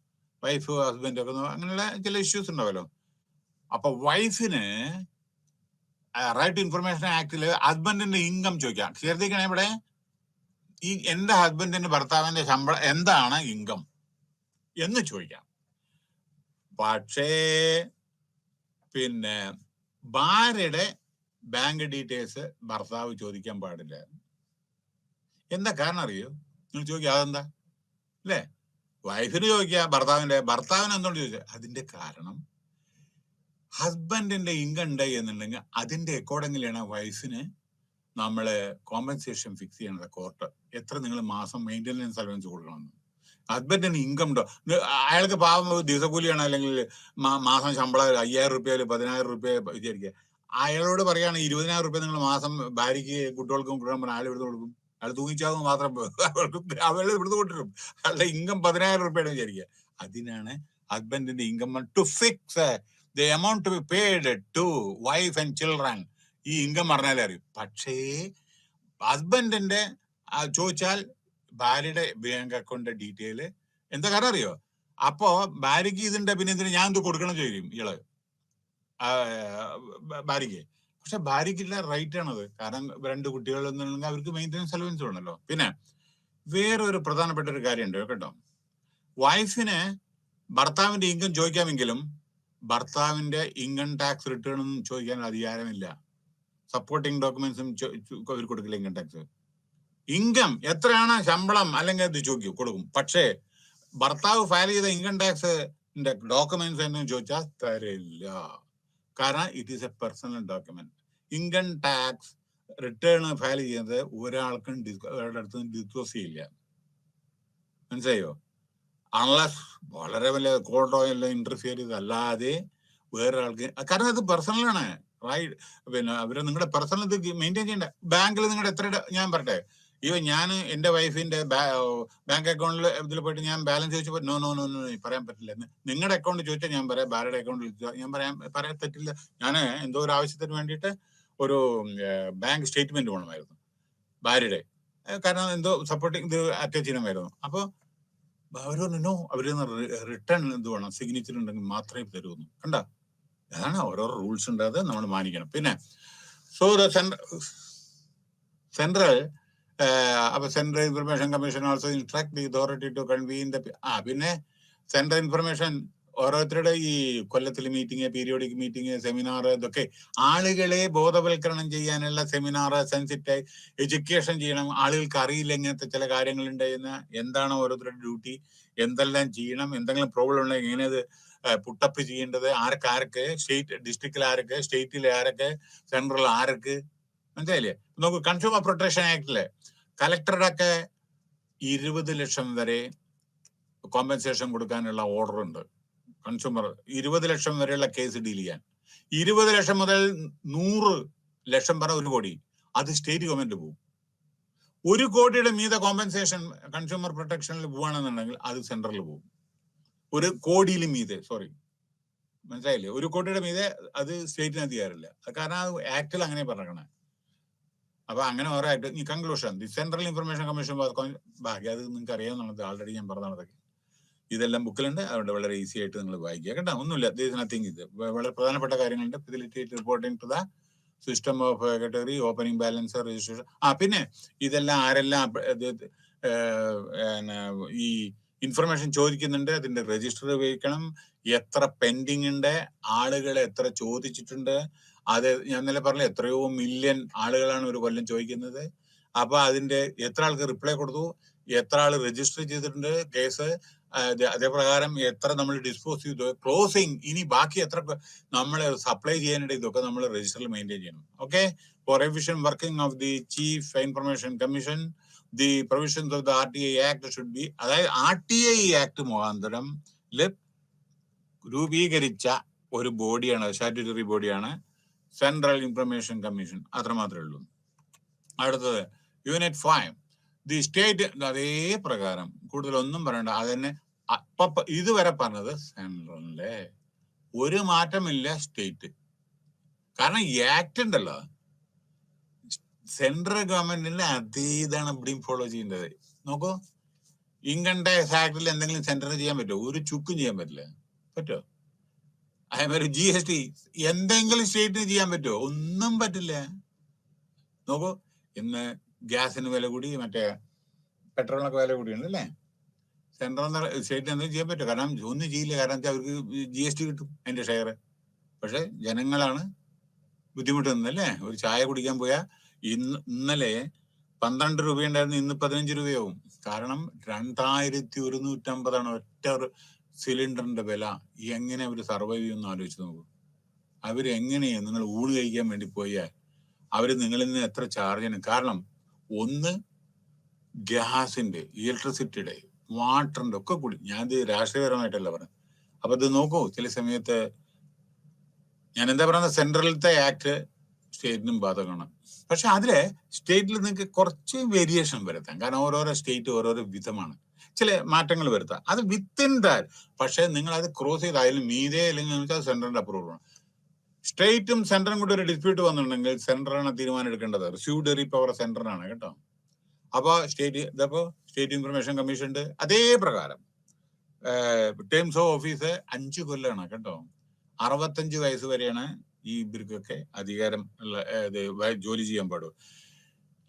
വൈഫ് ഹസ്ബൻഡ് ഒക്കെ അങ്ങനെയുള്ള ചില ഇഷ്യൂസ് ഉണ്ടാവല്ലോ. അപ്പൊ വൈഫിന് റൈറ്റ് ഇൻഫർമേഷൻ ആക്ടില് ഹസ്ബൻഡിന്റെ ഇൻകം ചോദിക്കാം. ശ്രദ്ധിക്കണേ, ഇവിടെ എന്റെ ഹസ്ബൻഡിന്റെ ഭർത്താവിന്റെ ശമ്പളം എന്താണ് ഇൻകം എന്ന് ചോദിക്കാം. പക്ഷേ പിന്നെ ഭാര്യയുടെ ബാങ്ക് ഡീറ്റെയിൽസ് ഭർത്താവ് ചോദിക്കാൻ പാടില്ല. എന്താ കാരണം അറിയോ? നിങ്ങൾ ചോദിക്കുക അതെന്താ അല്ലേ? വൈഫിന് ചോദിക്കുക ഭർത്താവിന് എന്തുകൊണ്ട് ചോദിക്കുക? അതിന്റെ കാരണം ഹസ്ബൻഡിന്റെ ഇൻകം ഉണ്ട് എന്നുണ്ടെങ്കിൽ അതിന്റെ അക്കോർഡിംഗിലാണ് വൈഫിന് നമ്മള് കോമ്പൻസേഷൻ ഫിക്സ് ചെയ്യണത് കോർട്ട്. എത്ര നിങ്ങൾ മാസം മെയിൻ്റെനൻസ് അലവൻസ് കൊടുക്കണം. ഹസ്ബൻഡിന് ഇൻകം ഉണ്ടോ? അയാൾക്ക് പാവം ദിവസക്കൂലിയാണ്, അല്ലെങ്കിൽ മാസം ശമ്പളം 5000 രൂപ 10,000 രൂപ വിചാരിക്കുക. അയാളോട് പറയാണ് 20,000 രൂപ നിങ്ങൾ മാസം ഭാര്യയ്ക്ക് കുട്ടികൾക്കും കൊടുക്കാൻ പറഞ്ഞാൽ അയാൾ ഇവിടുന്ന് കൊടുക്കും. അയാൾ തൂങ്ങിച്ചാവും മാത്രം അവൾ ഇവിടുന്ന് കൊണ്ടുവരും. അയാളുടെ ഇൻകം 10,000 രൂപയാണ് വിചാരിക്കുക. അതിനാണ് ഹസ്ബൻഡിന്റെ income to fix the amount to be paid to wife and children. ഈ ഇൻകം പറഞ്ഞാലേ അറിയും. പക്ഷേ ഹസ്ബൻഡിന്റെ ചോദിച്ചാൽ ഭാര്യയുടെ ബാങ്ക് അക്കൗണ്ട് ഡീറ്റെയില് എന്താ കാരണം അറിയോ? അപ്പോ ഭാര്യക്ക് ഇതിന്റെ പിന്നെ ഇതിന് ഞാൻ എന്ത് കൊടുക്കണം ചോദിക്കും ഇയാള് ഭാര്യക്ക്. പക്ഷെ ഭാര്യക്കുള്ള റൈറ്റ് ആണത്. കാരണം 2 കുട്ടികൾ എന്നുണ്ടെങ്കിൽ അവർക്ക് മെയിൻ്റെനൻസ് അലവൻസ് വേണമല്ലോ. പിന്നെ വേറൊരു പ്രധാനപ്പെട്ട ഒരു കാര്യമുണ്ട് കേട്ടോ. വൈഫിന് ഭർത്താവിന്റെ ഇൻകം ചോദിക്കാമെങ്കിലും ഭർത്താവിന്റെ ഇൻകം ടാക്സ് റിട്ടേൺ ഒന്നും ചോദിക്കാൻ അധികാരമില്ല. സപ്പോർട്ടിങ് ഡോക്യുമെന്റ്സും അവർ കൊടുക്കില്ല ഇൻകം ടാക്സ്. ഇൻകം എത്രയാണ് ശമ്പളം അല്ലെങ്കിൽ ഇത് ചോദിക്കും, കൊടുക്കും. പക്ഷേ ഭർത്താവ് ഫയൽ ചെയ്ത ഇൻകം ടാക്സ് ഡോക്യുമെന്റ്സ് എന്ന് ചോദിച്ചാൽ തരില്ല. കാരണം it is A personal document. Income tax return file ചെയ്യുന്നത് ഒരാൾക്കും ഒരാളുടെ അടുത്ത് ഡിസ്ക്ലോസ് ചെയ്യില്ല. മനസ്സിലായോ? അൺലസ് വളരെ വലിയ കോർട്ടോ എല്ലാം ഇന്റർഫിയർ ചെയ്തല്ലാതെ വേറൊരാൾക്ക്, കാരണം അത് പേഴ്സണലാണ്. റൈറ്റ്. പിന്നെ അവര് നിങ്ങളുടെ പേഴ്സണൽ ഇത് മെയിൻറ്റെയിൻ ചെയ്യണ്ട. ബാങ്കിൽ നിങ്ങളുടെ എത്ര, ഞാൻ പറട്ടെ, ഞാൻ എന്റെ വൈഫിന്റെ ബാങ്ക് അക്കൗണ്ടിൽ ഇതിൽ പോയിട്ട് ഞാൻ ബാലൻസ് ചോദിച്ചപ്പോൾ നോ നോ നോ നോ പറയാൻ പറ്റില്ല. നിങ്ങളുടെ അക്കൗണ്ട് ചോദിച്ചാൽ ഞാൻ പറയാം, ഭാര്യയുടെ അക്കൗണ്ടിൽ ഞാൻ പറയാൻ പറ്റില്ല. ഞാൻ എന്തോ ഒരു ആവശ്യത്തിന് വേണ്ടിയിട്ട് ഒരു ബാങ്ക് സ്റ്റേറ്റ്മെന്റ് വേണമായിരുന്നു ഭാര്യയുടെ, കാരണം എന്തോ സപ്പോർട്ടിങ് ഇത് അറ്റാച്ച് ചെയ്യണമായിരുന്നു. അപ്പോൾ അവരോ അവര് റിട്ടേൺ എന്ത് വേണം, സിഗ്നേച്ചർ ഉണ്ടെങ്കിൽ മാത്രമേ തരുമെന്ന്. കണ്ട, അതാണ് ഓരോരോ റൂൾസ് ഉണ്ട്, അത് നമ്മൾ മാനിക്കണം. പിന്നെ സോ ദ സെൻട്രൽ അപ്പൊ central information commission also instruct the authority to convene the പിന്നെ സെൻട്രൽ ഇൻഫർമേഷൻ ഓരോരുത്തരുടെ ഈ കൊല്ലത്തിലെ മീറ്റിംഗ്, പീരിയോഡിക് മീറ്റിംഗ്, സെമിനാർ, ഇതൊക്കെ ആളുകളെ ബോധവൽക്കരണം ചെയ്യാനുള്ള സെമിനാർ, സെൻസിറ്റൈസ് എഡ്യൂക്കേഷൻ ചെയ്യണം. ആളുകൾക്ക് അറിയില്ല ഇങ്ങനത്തെ ചില കാര്യങ്ങളുണ്ട് എന്ന്, എന്താണ് ഓരോരുത്തരുടെ ഡ്യൂട്ടി, എന്തെല്ലാം ചെയ്യണം, എന്തെങ്കിലും പ്രോബ്ലം ഉണ്ടെങ്കിൽ എങ്ങനെ അത് പുട്ടപ്പ് ചെയ്യേണ്ടത്, ആർക്ക്, സ്റ്റേറ്റ് ഡിസ്ട്രിക്റ്റിൽ ആർക്ക്, സ്റ്റേറ്റിൽ ആരൊക്കെ, സെൻട്രൽ ആർക്ക്, മനസ്സിലായില്ലേ? നോക്കൂ, കൺസ്യൂമർ പ്രൊട്ടക്ഷൻ ആക്ടില് കലക്ടറുടെ ഒക്കെ 20 ലക്ഷം വരെ കോമ്പൻസേഷൻ കൊടുക്കാനുള്ള ഓർഡർ ഉണ്ട്. കൺസ്യൂമർ 20 ലക്ഷം വരെയുള്ള കേസ് ഡീൽ ചെയ്യാൻ. 20 ലക്ഷം മുതൽ 100 ലക്ഷം വരെ 1 കോടി, അത് സ്റ്റേറ്റ് ഗവൺമെന്റ് പോകും. 1 കോടിയുടെ മീതെ കോമ്പൻസേഷൻ കൺസ്യൂമർ പ്രൊട്ടക്ഷനിൽ പോവാണെന്നുണ്ടെങ്കിൽ അത് സെൻട്രലിൽ പോകും. 1 കോടിയിൽ മീതെ, സോറി, മനസ്സിലായില്ലേ? 1 കോടിയുടെ മീതെ അത് സ്റ്റേറ്റിന് അധികാരമില്ല. കാരണം അത് ആക്ടിൽ അങ്ങനെ പറഞ്ഞേ. അപ്പൊ അങ്ങനെ ഓരോ ആക്ട്. ഈ conclusion, the central information commission ബാക്കി അത് നിങ്ങൾക്ക് അറിയാവുന്നത് ആൾറെഡി ഞാൻ പറഞ്ഞതൊക്കെ. ഇതെല്ലാം ബുക്കിലുണ്ട്, അതുകൊണ്ട് വളരെ ഈസി ആയിട്ട് നിങ്ങൾ വായിക്കുക കേട്ടോ. ഒന്നുമില്ല, നത്തിങ്. ഇത് വളരെ പ്രധാനപ്പെട്ട കാര്യങ്ങളുണ്ട്. Facilitate reporting to the system of category, opening balance, registration. പിന്നെ ഇതെല്ലാം ആരെല്ലാം ഈ ഇൻഫർമേഷൻ ചോദിക്കുന്നുണ്ട്, അതിന്റെ രജിസ്റ്റർ ഉപയോഗിക്കണം, എത്ര പെൻഡിങ് ഉണ്ട്, ആളുകൾ എത്ര ചോദിച്ചിട്ടുണ്ട്, അത് ഞാൻ ഇന്നലെ പറഞ്ഞ എത്രയോ മില്യൺ ആളുകളാണ് ഒരു കൊല്ലം ചോദിക്കുന്നത്. അപ്പൊ അതിന്റെ എത്ര ആൾക്ക് റിപ്ലൈ കൊടുത്തു, എത്ര ആൾ രജിസ്റ്റർ ചെയ്തിട്ടുണ്ട് കേസ്, അതേപ്രകാരം എത്ര നമ്മൾ ഡിസ്പോസ് ചെയ്തു, ക്ലോസിങ്, ഇനി ബാക്കി എത്ര നമ്മൾ സപ്ലൈ ചെയ്യാനുണ്ട്, ഇതൊക്കെ നമ്മൾ രജിസ്റ്ററിൽ മെയിൻറ്റെയിൻ ചെയ്യണം. Okay. For efficient working of the chief information commission, the provisions of the RTI act should be, അതായത് RTI ആക്ട് മുഖാന്തരം രൂപീകരിച്ച ഒരു ബോഡിയാണ്, സ്റ്റാറ്റ്യൂട്ടറി ബോഡിയാണ് സെൻട്രൽ ഇൻഫർമേഷൻ കമ്മീഷൻ. അത്ര മാത്രമേ ഉള്ളൂ. അടുത്തത് യൂണിറ്റ് 5, ദി സ്റ്റേറ്റ്. അതേ പ്രകാരം കൂടുതലൊന്നും പറയണ്ട, അതന്നെ ഇതുവരെ പറഞ്ഞത് സെൻട്രലിന്റെ ഒരു മാറ്റമില്ല. സ്റ്റേറ്റ്, കാരണം ഈ ആക്ട് ഉണ്ടല്ലോ, സെൻട്രൽ ഗവൺമെന്റിന്റെ അതേ ഇതാണ് ഇവിടെയും ഫോളോ ചെയ്യേണ്ടത്. നോക്കൂ, ഇൻകം ടാക്സ് ആക്ടിൽ എന്തെങ്കിലും സെൻട്രൽ ചെയ്യാൻ പറ്റുമോ? ഒരു ചുക്കും ചെയ്യാൻ പറ്റില്ല. പറ്റുമോ? അതേമാതിരി GST എന്തെങ്കിലും സ്റ്റേറ്റിന് ചെയ്യാൻ പറ്റുമോ? ഒന്നും പറ്റില്ല. നോക്കൂ, ഇന്ന് ഗ്യാസിന് വില കൂടി, മറ്റേ പെട്രോളിനൊക്കെ വില കൂടിയുണ്ട് അല്ലേ? സെൻട്രൽ സ്റ്റേറ്റിന് എന്തെങ്കിലും ചെയ്യാൻ പറ്റുമോ? കാരണം ഒന്നും ചെയ്യില്ല. കാരണം വെച്ചാൽ അവർക്ക് GST കിട്ടും, അതിന്റെ ഷെയർ. പക്ഷെ ജനങ്ങളാണ് ബുദ്ധിമുട്ടുന്നത് അല്ലേ? ഒരു ചായ കുടിക്കാൻ പോയാൽ ഇന്നലെ 12 രൂപയുണ്ടായിരുന്നു, ഇന്ന് 15 രൂപയാവും. കാരണം 2150 ഒറ്റ സിലിണ്ടറിന്റെ വില. എങ്ങനെ അവർ സർവൈവ് ചെയ്യുമെന്ന് ആലോചിച്ച് നോക്കൂ. അവരെങ്ങനെയാണ്, നിങ്ങൾ ഊണ് കഴിക്കാൻ വേണ്ടി പോയാൽ അവര് നിങ്ങളിൽ നിന്ന് എത്ര ചാർജ് ചെയ്യണം? കാരണം ഒന്ന് ഗ്യാസിന്റെ, ഇലക്ട്രിസിറ്റിയുടെ, വാട്ടറിന്റെ ഒക്കെ കൂടി. ഞാനിത് രാഷ്ട്രീയപരമായിട്ടല്ല പറഞ്ഞത്. അപ്പൊ ഇത് നോക്കൂ, ചില സമയത്ത് ഞാൻ എന്താ പറയുന്നത്, സെൻട്രലിലത്തെ ആക്ട് സ്റ്റേറ്റിനും ബാധകമാണ്. പക്ഷെ അതില് സ്റ്റേറ്റിൽ നിങ്ങൾക്ക് കുറച്ച് വേരിയേഷൻ വരുത്താം. കാരണം ഓരോരോ സ്റ്റേറ്റ് ഓരോരോ വിധമാണ്. ചില മാറ്റങ്ങൾ വരുത്താം, അത് വിത്തിൻ ദാറ്റ്. പക്ഷെ നിങ്ങൾ അത് ക്രോസ് ചെയ്ത് അതിൽ മീതെ അല്ലെങ്കിൽ സെൻട്രലിന്റെ അപ്രൂവൽ വേണം. സ്റ്റേറ്റും സെൻട്രലും കൂടി ഒരു ഡിസ്പ്യൂട്ട് വന്നിട്ടുണ്ടെങ്കിൽ സെൻട്രലാണ് തീരുമാനം എടുക്കേണ്ടത്. റിസ്യൂഡറി പവർ സെൻട്രലാണ് കേട്ടോ. അപ്പൊ സ്റ്റേറ്റ് ഇൻഫർമേഷൻ കമ്മീഷന്റെ അതേ പ്രകാരം ടേംസ് ഓഫ് ഓഫീസ് 5 കൊല്ലമാണ് കേട്ടോ. 65 വയസ്സ് വരെയാണ് ഈ ഇവർക്കൊക്കെ അധികാരം ജോലി ചെയ്യാൻ പാടും.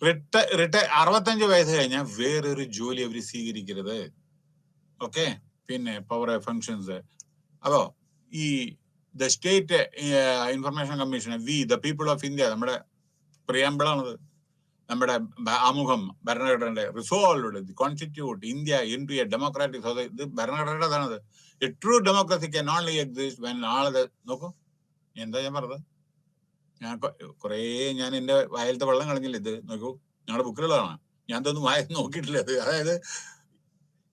65 വയസ്സ് കഴിഞ്ഞാൽ വേറൊരു ജോലി അവർ സ്വീകരിക്കരുത്. ഓക്കെ. പിന്നെ പവർ ഫങ്ഷൻസ്. അപ്പോ ഈ the state information commission, we the people of India, നമ്മുടെ പ്രിയാമ്പിളാണത്. നമ്മുടെ ആമുഖം ഭരണഘടനയുടെ resolved constitute India into a democratic society. ഇത് ഭരണഘടനയുടേതാണത്. A true democracy can only exist when all നോക്കൂ എന്താ ഞാൻ പറഞ്ഞത്. ഞാൻ ഞാൻ എന്റെ വായിലത്തെ വെള്ളം കളഞ്ഞില്ല. ഇത് നോക്കൂ, ഞങ്ങളുടെ ബുക്കിലുള്ളതാണ്. ഞാൻ ഇതൊന്നും വായിച്ച് നോക്കിയിട്ടില്ല. അത് അതായത്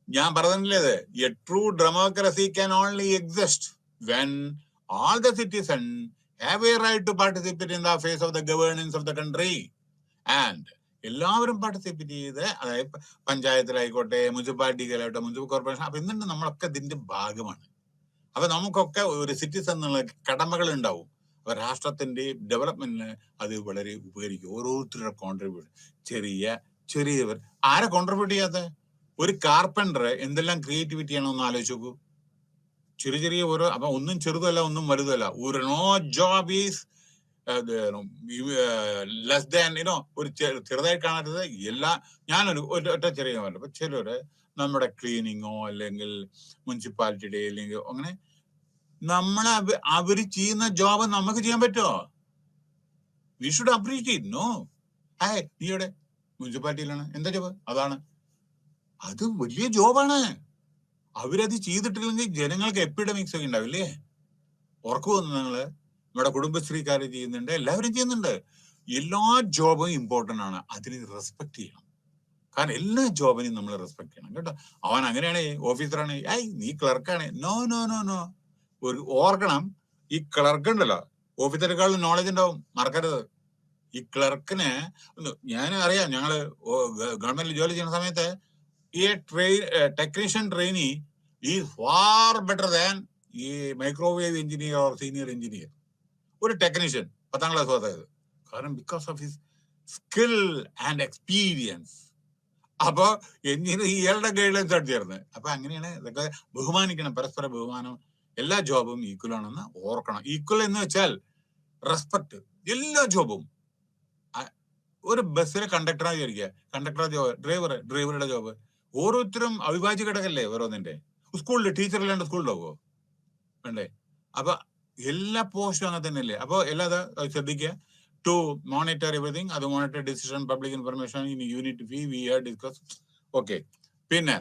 ഞാൻ പറഞ്ഞില്ലേ, A true democracy can only exist when all the citizens have a right to participate in the affairs of the governance of the country. And എല്ലാവരും പാർട്ടിസിപ്പേറ്റ് ചെയ്ത്, അതായത് പഞ്ചായത്തിലായിക്കോട്ടെ, മുനിസിപ്പാലിറ്റിയിലായിക്കോട്ടെ, മുനിസിപ്പൽ കോർപ്പറേഷൻ, അപ്പൊ എന്നിട്ട് നമ്മളൊക്കെ ഇതിന്റെ ഭാഗമാണ്. അപ്പൊ നമുക്കൊക്കെ ഒരു സിറ്റിസൺ എന്നുള്ള കടമകൾ ഉണ്ടാവും. അപ്പൊ രാഷ്ട്രത്തിന്റെ ഡെവലപ്മെന്റിന് അത് വളരെ ഉപകരിക്കും. ഓരോരുത്തരുടെ കോൺട്രിബ്യൂഷൻ, ചെറിയവർ ആരെ കോൺട്രിബ്യൂട്ട് ചെയ്യാത്ത ഒരു കാർപ്പൻറ്റർ എന്തെല്ലാം ക്രിയേറ്റിവിറ്റി ആണോ ഒന്ന് ആലോചിച്ച് നോക്കൂ. ചെറിയ ഓരോ, അപ്പൊ ഒന്നും ചെറുതല്ല ഒന്നും വലുതല്ല. ഒരു no job is less than ഒരു ചെറുതായി കാണരുത്. ഞാനൊരു ഒറ്റ ചെറിയ കാര്യം. അപ്പൊ ചിലര് നമ്മുടെ ക്ലീനിങ്ങോ അല്ലെങ്കിൽ മുനിസിപ്പാലിറ്റിയുടെ അല്ലെങ്കിൽ അങ്ങനെ അവര് ചെയ്യുന്ന ജോബ് നമുക്ക് ചെയ്യാൻ പറ്റുമോ? We should appreciate. നോ, നീയുടെ മുനിസിപ്പാലിറ്റിയിലാണ്, എന്താ ജോബ്? അതാണ്, അത് വലിയ ജോബാണ്. അവരത് ചെയ്തിട്ടില്ലെങ്കിൽ ജനങ്ങൾക്ക് എപ്പിഡമിക്സ് ഒക്കെ ഉണ്ടാവില്ലേ? ഉറക്കു വന്നു നിങ്ങള്. നമ്മുടെ കുടുംബശ്രീക്കാര് ചെയ്യുന്നുണ്ട്, എല്ലാവരും ചെയ്യുന്നുണ്ട്. എല്ലാ ജോബും ഇമ്പോർട്ടന്റ് ആണ്. അതിന് റെസ്പെക്ട് ചെയ്യണം. കാരണം എല്ലാ ജോബിനെയും നമ്മൾ റെസ്പെക്ട് ചെയ്യണം കേട്ടോ. അവൻ അങ്ങനെയാണ്, ഓഫീസറാണ്, നീ ക്ലർക്കാണ്. No no no no. ഒരു ഓർക്കണം, ഈ ക്ലർക്ക് ഉണ്ടല്ലോ, ഓഫീസറേക്കാളും നോളജ് ഉണ്ടാവും, മറക്കരുത്. ഈ ക്ലർക്കിന് ഞാൻ അറിയാം, ഞങ്ങള് ഗവൺമെന്റിൽ ജോലി ചെയ്യുന്ന സമയത്ത് ഈ ടെക്നീഷ്യൻ ട്രെയിനി ഈ ഫാർ ബെറ്റർ ദാൻ ഈ microwave engineer or senior engineer. ഒരു ടെക്നീഷ്യൻ 10ാം ക്ലാസ് പാസ്സായത്. കാരണം because of his skill and experience. അപ്പൊ ഇയാളുടെ ഗൈഡ്ലൈൻസ് ആണ് ചേർന്നത്. അപ്പൊ അങ്ങനെയാണ് ഇതൊക്കെ ബഹുമാനിക്കണം, പരസ്പര ബഹുമാനം. എല്ലാ ജോബും ഈക്വൽ ആണെന്ന് ഓർക്കണം. ഈക്വൽ എന്ന് വെച്ചാൽ റെസ്പെക്ട്. എല്ലാ ജോബും. ഒരു ബസ്സിലെ കണ്ടക്ടറായി വിചാരിക്കുക, കണ്ടക്ടർ ജോബ്, ഡ്രൈവറുടെ ജോബ്, ഓരോരുത്തരും അവിഭാജ്യ ഘടകല്ലേ ഓരോന്നിന്റെ. സ്കൂളിൽ ടീച്ചറില്ലാണ്ട് സ്കൂളിലാവോ? വേണ്ടേ? അപ്പൊ എല്ലാ പോസ്റ്റും അങ്ങനെ തന്നെയല്ലേ? അപ്പൊ എല്ലാതും ശ്രദ്ധിക്കുക. ടു മോണിറ്റർ എവറിങ്, അത് monitor decision public information in unit fee we have discuss. Okay. പിന്നെ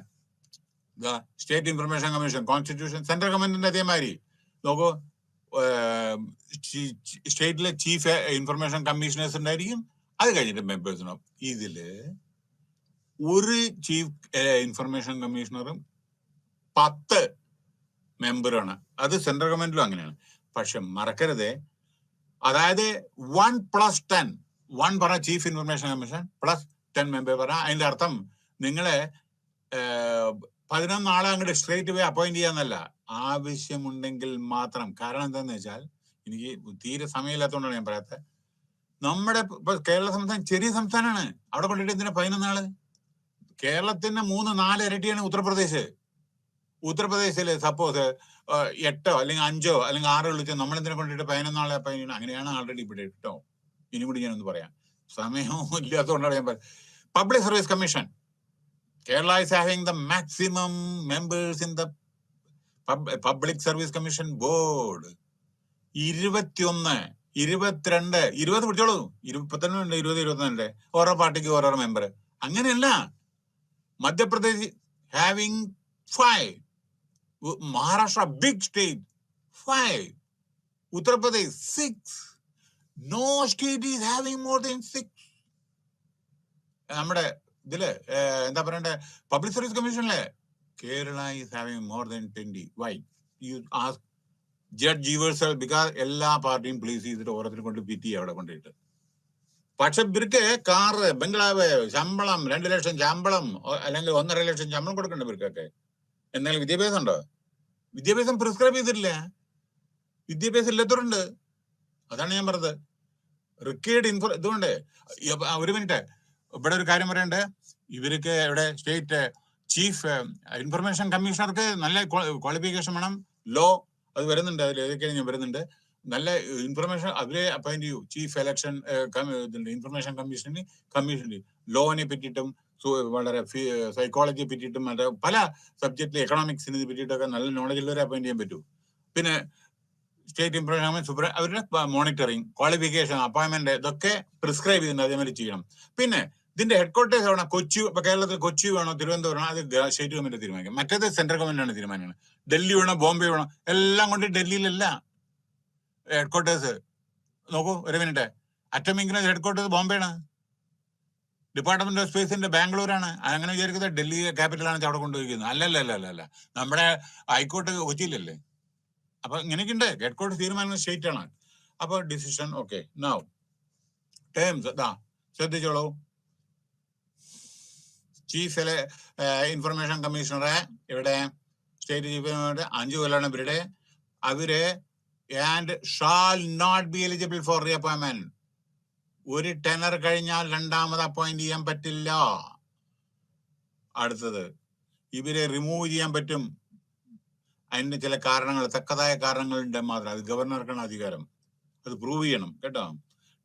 state information commission, constitution, central ഗവൺമെന്റിന്റെ അതേമാതിരി നോക്കൂ. സ്റ്റേറ്റിലെ ചീഫ് ഇൻഫർമേഷൻ കമ്മീഷണേഴ്സ് ഉണ്ടായിരിക്കും, അത് കഴിഞ്ഞിട്ട് മെമ്പേഴ്സ് ഉണ്ടാവും. ഇതില് ഒരു ചീഫ് ഇൻഫർമേഷൻ കമ്മീഷണറും 10 മെമ്പറാണ്. അത് സെൻട്രൽ ഗവൺമെന്റിലും അങ്ങനെയാണ്. പക്ഷെ മറക്കരുത്, അതായത് 1+10, 1 പറഞ്ഞ ചീഫ് ഇൻഫർമേഷൻ കമ്മീഷൻ +10 മെമ്പർ പറഞ്ഞാൽ അതിന്റെ അർത്ഥം നിങ്ങളെ 11 ആളെ അങ്ങോട്ട് സ്ട്രേറ്റ് വേ അപ്പോയിന്റ് ചെയ്യാന്നല്ല, ആവശ്യമുണ്ടെങ്കിൽ മാത്രം. കാരണം എന്താന്ന് വെച്ചാൽ, എനിക്ക് തീരെ സമയമില്ലാത്തതുകൊണ്ടാണ് ഞാൻ പറയാത്തത്. നമ്മുടെ കേരള സംസ്ഥാനം ചെറിയ സംസ്ഥാനമാണ്. അവിടെ കൊണ്ടിട്ട് എന്തിനാ 11 ആള്? കേരളത്തിന്റെ 3-4 ഇരട്ടിയാണ് ഉത്തർപ്രദേശ്. ഉത്തർപ്രദേശില് സപ്പോസ് 8 അല്ലെങ്കിൽ 5 അല്ലെങ്കിൽ 6 വിളിച്ചോ, നമ്മളെന്തിനെ കൊണ്ടിട്ട് 11 ആളെ അപ്പോയിന്റ്? അങ്ങനെയാണ് ആൾറെഡി ഇവിടെ കേട്ടോ. ഇനി കൂടി ഞാനൊന്ന് പറയാം, സമയവും ഇല്ലാത്തതുകൊണ്ടാണ് ഞാൻ പറയാം. Public service commission, Kerala is having the maximum members in the Public Service Commission Board. 21, 22, 20 പിടിച്ചോളൂ. 21, 20, 22 ഓരോ പാർട്ടിക്ക് ഓരോ മെമ്പർ. അങ്ങനെയല്ല. Madhya Pradesh having 5, Maharashtra big state 5, Uttar Pradesh 6. No state is having more than 6. നമ്മുടെ ഇതില് എന്താ പറയണ്ടേ, പബ്ലിക് സർവീസ് കമ്മീഷനിലെ Kerala is having more than 20. Why? You ask judge yourself. Because എല്ലാ പാർട്ടിയും പ്ലീസ് ചെയ്തിട്ട് ഓരോരുത്തരും കൊണ്ട് പിറ്റി അവിടെ കൊണ്ടിട്ട്. പക്ഷെ ഇവർക്ക് കാറ്, ബംഗ്ലാവ്, ശമ്പളം 2 ലക്ഷം ശമ്പളം അല്ലെങ്കിൽ 1.5 ലക്ഷം ശമ്പളം കൊടുക്കണ്ട ഇവർക്കൊക്കെ. എന്തെങ്കിലും വിദ്യാഭ്യാസം ഉണ്ടോ? വിദ്യാഭ്യാസം പ്രിസ്ക്രൈബ് ചെയ്തിട്ടില്ല. വിദ്യാഭ്യാസം ഇല്ലാത്തവരുണ്ട്. അതാണ് ഞാൻ പറഞ്ഞത്. റിക്കേർഡ് ഇതുകൊണ്ട് ഒരു മിനിറ്റ് ഇവിടെ ഒരു കാര്യം പറയണ്ടേ. ഇവർക്ക് ഇവിടെ സ്റ്റേറ്റ് ചീഫ് ഇൻഫർമേഷൻ കമ്മീഷണർക്ക് നല്ല ക്വാളിഫിക്കേഷൻ വേണം. ലോ അത് വരുന്നുണ്ട്, അതിൽ ഏതൊക്കെയാണ് ഞാൻ വരുന്നുണ്ട്. നല്ല ഇൻഫർമേഷൻ അവരെ അപ്പോയിന്റ് ചെയ്യൂ. ചീഫ് ഇലക്ഷൻ ഇൻഫർമേഷൻ കമ്മീഷന് ലോനെ പറ്റിയിട്ടും വളരെ സൈക്കോളജിയെ പറ്റിയിട്ടും പല സബ്ജക്റ്റിൽ എക്കണോമിക്സിനെ പറ്റിയിട്ടൊക്കെ നല്ല നോളജ് ഉള്ളവരെ അപ്പോയിന്റ് ചെയ്യാൻ പറ്റൂ. പിന്നെ സ്റ്റേറ്റ് ഇൻഫർമേഷൻ അവരുടെ മോണിറ്ററിങ്, ക്വാളിഫിക്കേഷൻ, അപ്പോയിന്റ്മെന്റ് ഇതൊക്കെ പ്രിസ്ക്രൈബ് ചെയ്യുന്നുണ്ട്, അതേമാതിരി ചെയ്യണം. പിന്നെ ഇതിന്റെ ഹെഡ്ക്വാർട്ടേഴ്സ് എവിടെ? കൊച്ചി. ഇപ്പൊ കേരളത്തിൽ കൊച്ചി വേണോ തിരുവനന്തപുരം വേണോ അത് സ്റ്റേറ്റ് ഗവൺമെന്റ് തീരുമാനിക്കും. മറ്റേത് സെൻട്രൽ ഗവൺമെന്റ് ആണ് തീരുമാനിക്കുന്നത്. ഡൽഹി വേണോ ബോംബെ വേണോ എല്ലാം കൊണ്ട് ഡൽഹിയിലല്ല ഹെഡ്ക്വാർട്ടേഴ്സ്. നോക്കൂ ഒരു മിനിറ്റ്, അറ്റോമിക്കിന്റെ ഹെഡ്ക്വാർട്ടേഴ്സ് ബോംബെയാണ്, ഡിപ്പാർട്ട്മെന്റ് ഓഫ് സ്പേസിന്റെ ബാംഗ്ലൂരാണ്. അങ്ങനെ വിചാരിക്കുന്നത് ഡൽഹി ക്യാപിറ്റലാണ് അവിടെ കൊണ്ടുപോയിരിക്കുന്നത്. അല്ലല്ല, നമ്മുടെ ഹൈക്കോർട്ട് കൊച്ചിയിലല്ലേ. അപ്പൊ ഇങ്ങനെയൊക്കെയുണ്ട്, ഹെഡ്ക്വാർട്ടേഴ്സ് തീരുമാനിക്കുന്ന സ്റ്റേറ്റ് ആണ്. അപ്പൊ ഡിസിഷൻ ഓക്കെ. നൗ ടേംസ് ശ്രദ്ധിച്ചോളൂ. ചീഫ് ഇൻഫർമേഷൻ കമ്മീഷണറെ ഇവിടെ സ്റ്റേറ്റ് ചീഫ് 5 കൊല്ലാണ് ഇവരുടെ. അവര് and shall not be eligible for reappointment. ഒരു ടെനർ കഴിഞ്ഞാൽ രണ്ടാമത് അപ്പോയിന്റ് ചെയ്യാൻ പറ്റില്ല. അടുത്തത്, ഇവരെ റിമൂവ് ചെയ്യാൻ പറ്റും. അതിന് ചില കാരണങ്ങൾ, തക്കതായ കാരണങ്ങളുണ്ട് മാത്രം. അത് ഗവർണർക്കാണ് അധികാരം, അത് പ്രൂവ് ചെയ്യണം കേട്ടോ.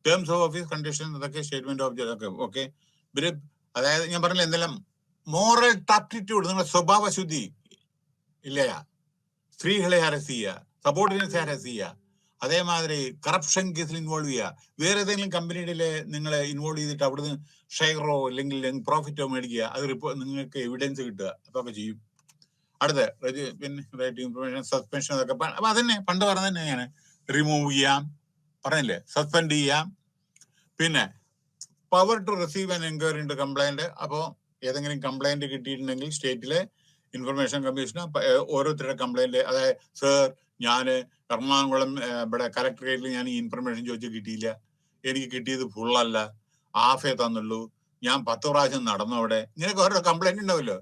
ടേംസ് ഓഫ് ഓഫീസ്, കണ്ടീഷൻ, അതൊക്കെ സ്റ്റേറ്റ്മെന്റ് ഓഫ് ഒക്കെ ഓക്കെ. ഇവര് അതായത് ഞാൻ പറഞ്ഞില്ല എന്തെല്ലാം മോറൽ ടാപ്റ്റിറ്റ്യൂഡ്, നിങ്ങളുടെ സ്വഭാവ ശുദ്ധി ഇല്ലയാ, സ്ത്രീകളെ ഹരസ് ചെയ്യുക, സബോർഡിനേറ്റ്സ് ഹരസ് ചെയ്യുക, അതേമാതിരി കറപ്ഷൻ കേസിൽ ഇൻവോൾവ് ചെയ്യുക, വേറെ ഏതെങ്കിലും കമ്പനിയുടെ നിങ്ങളെ ഇൻവോൾവ് ചെയ്തിട്ട് അവിടുന്ന് ഷെയറോ അല്ലെങ്കിൽ പ്രോഫിറ്റോ മേടിക്കുക, അത് നിങ്ങൾക്ക് എവിഡൻസ് കിട്ടുക, അതൊക്കെ ചെയ്യും. അടുത്ത പിന്നെ റൈറ്റ് ഇൻഫർമേഷൻ, സസ്പെൻഷൻ, അതൊക്കെ അപ്പൊ അതന്നെ പണ്ട് പറഞ്ഞ തന്നെയാണ്. റിമൂവ് ചെയ്യാം, പറഞ്ഞില്ലേ, സസ്പെൻഡ് ചെയ്യാം. പിന്നെ power to receive and enquiry into complaint. അപ്പോ ഏതെങ്കിലും കംപ്ലൈന്റ് കിട്ടിയിട്ടുണ്ടെങ്കിൽ സ്റ്റേറ്റിലെ ഇൻഫർമേഷൻ കമ്മീഷന് ഓരോരുത്തരുടെ കംപ്ലൈന്റ്, അതായത് സർ ഞാന് എറണാകുളം ഇവിടെ കലക്ടറേറ്റിൽ ഞാൻ ഈ ഇൻഫർമേഷൻ ചോദിച്ചു കിട്ടിയില്ല, എനിക്ക് കിട്ടിയത് ഫുള്ളല്ല, ഹാഫേ തന്നുള്ളൂ, ഞാൻ 10 പ്രാവശ്യം നടന്നു അവിടെ, ഇങ്ങനെയൊക്കെ ഓരോ കംപ്ലൈന്റ് ഉണ്ടാവില്ലോ.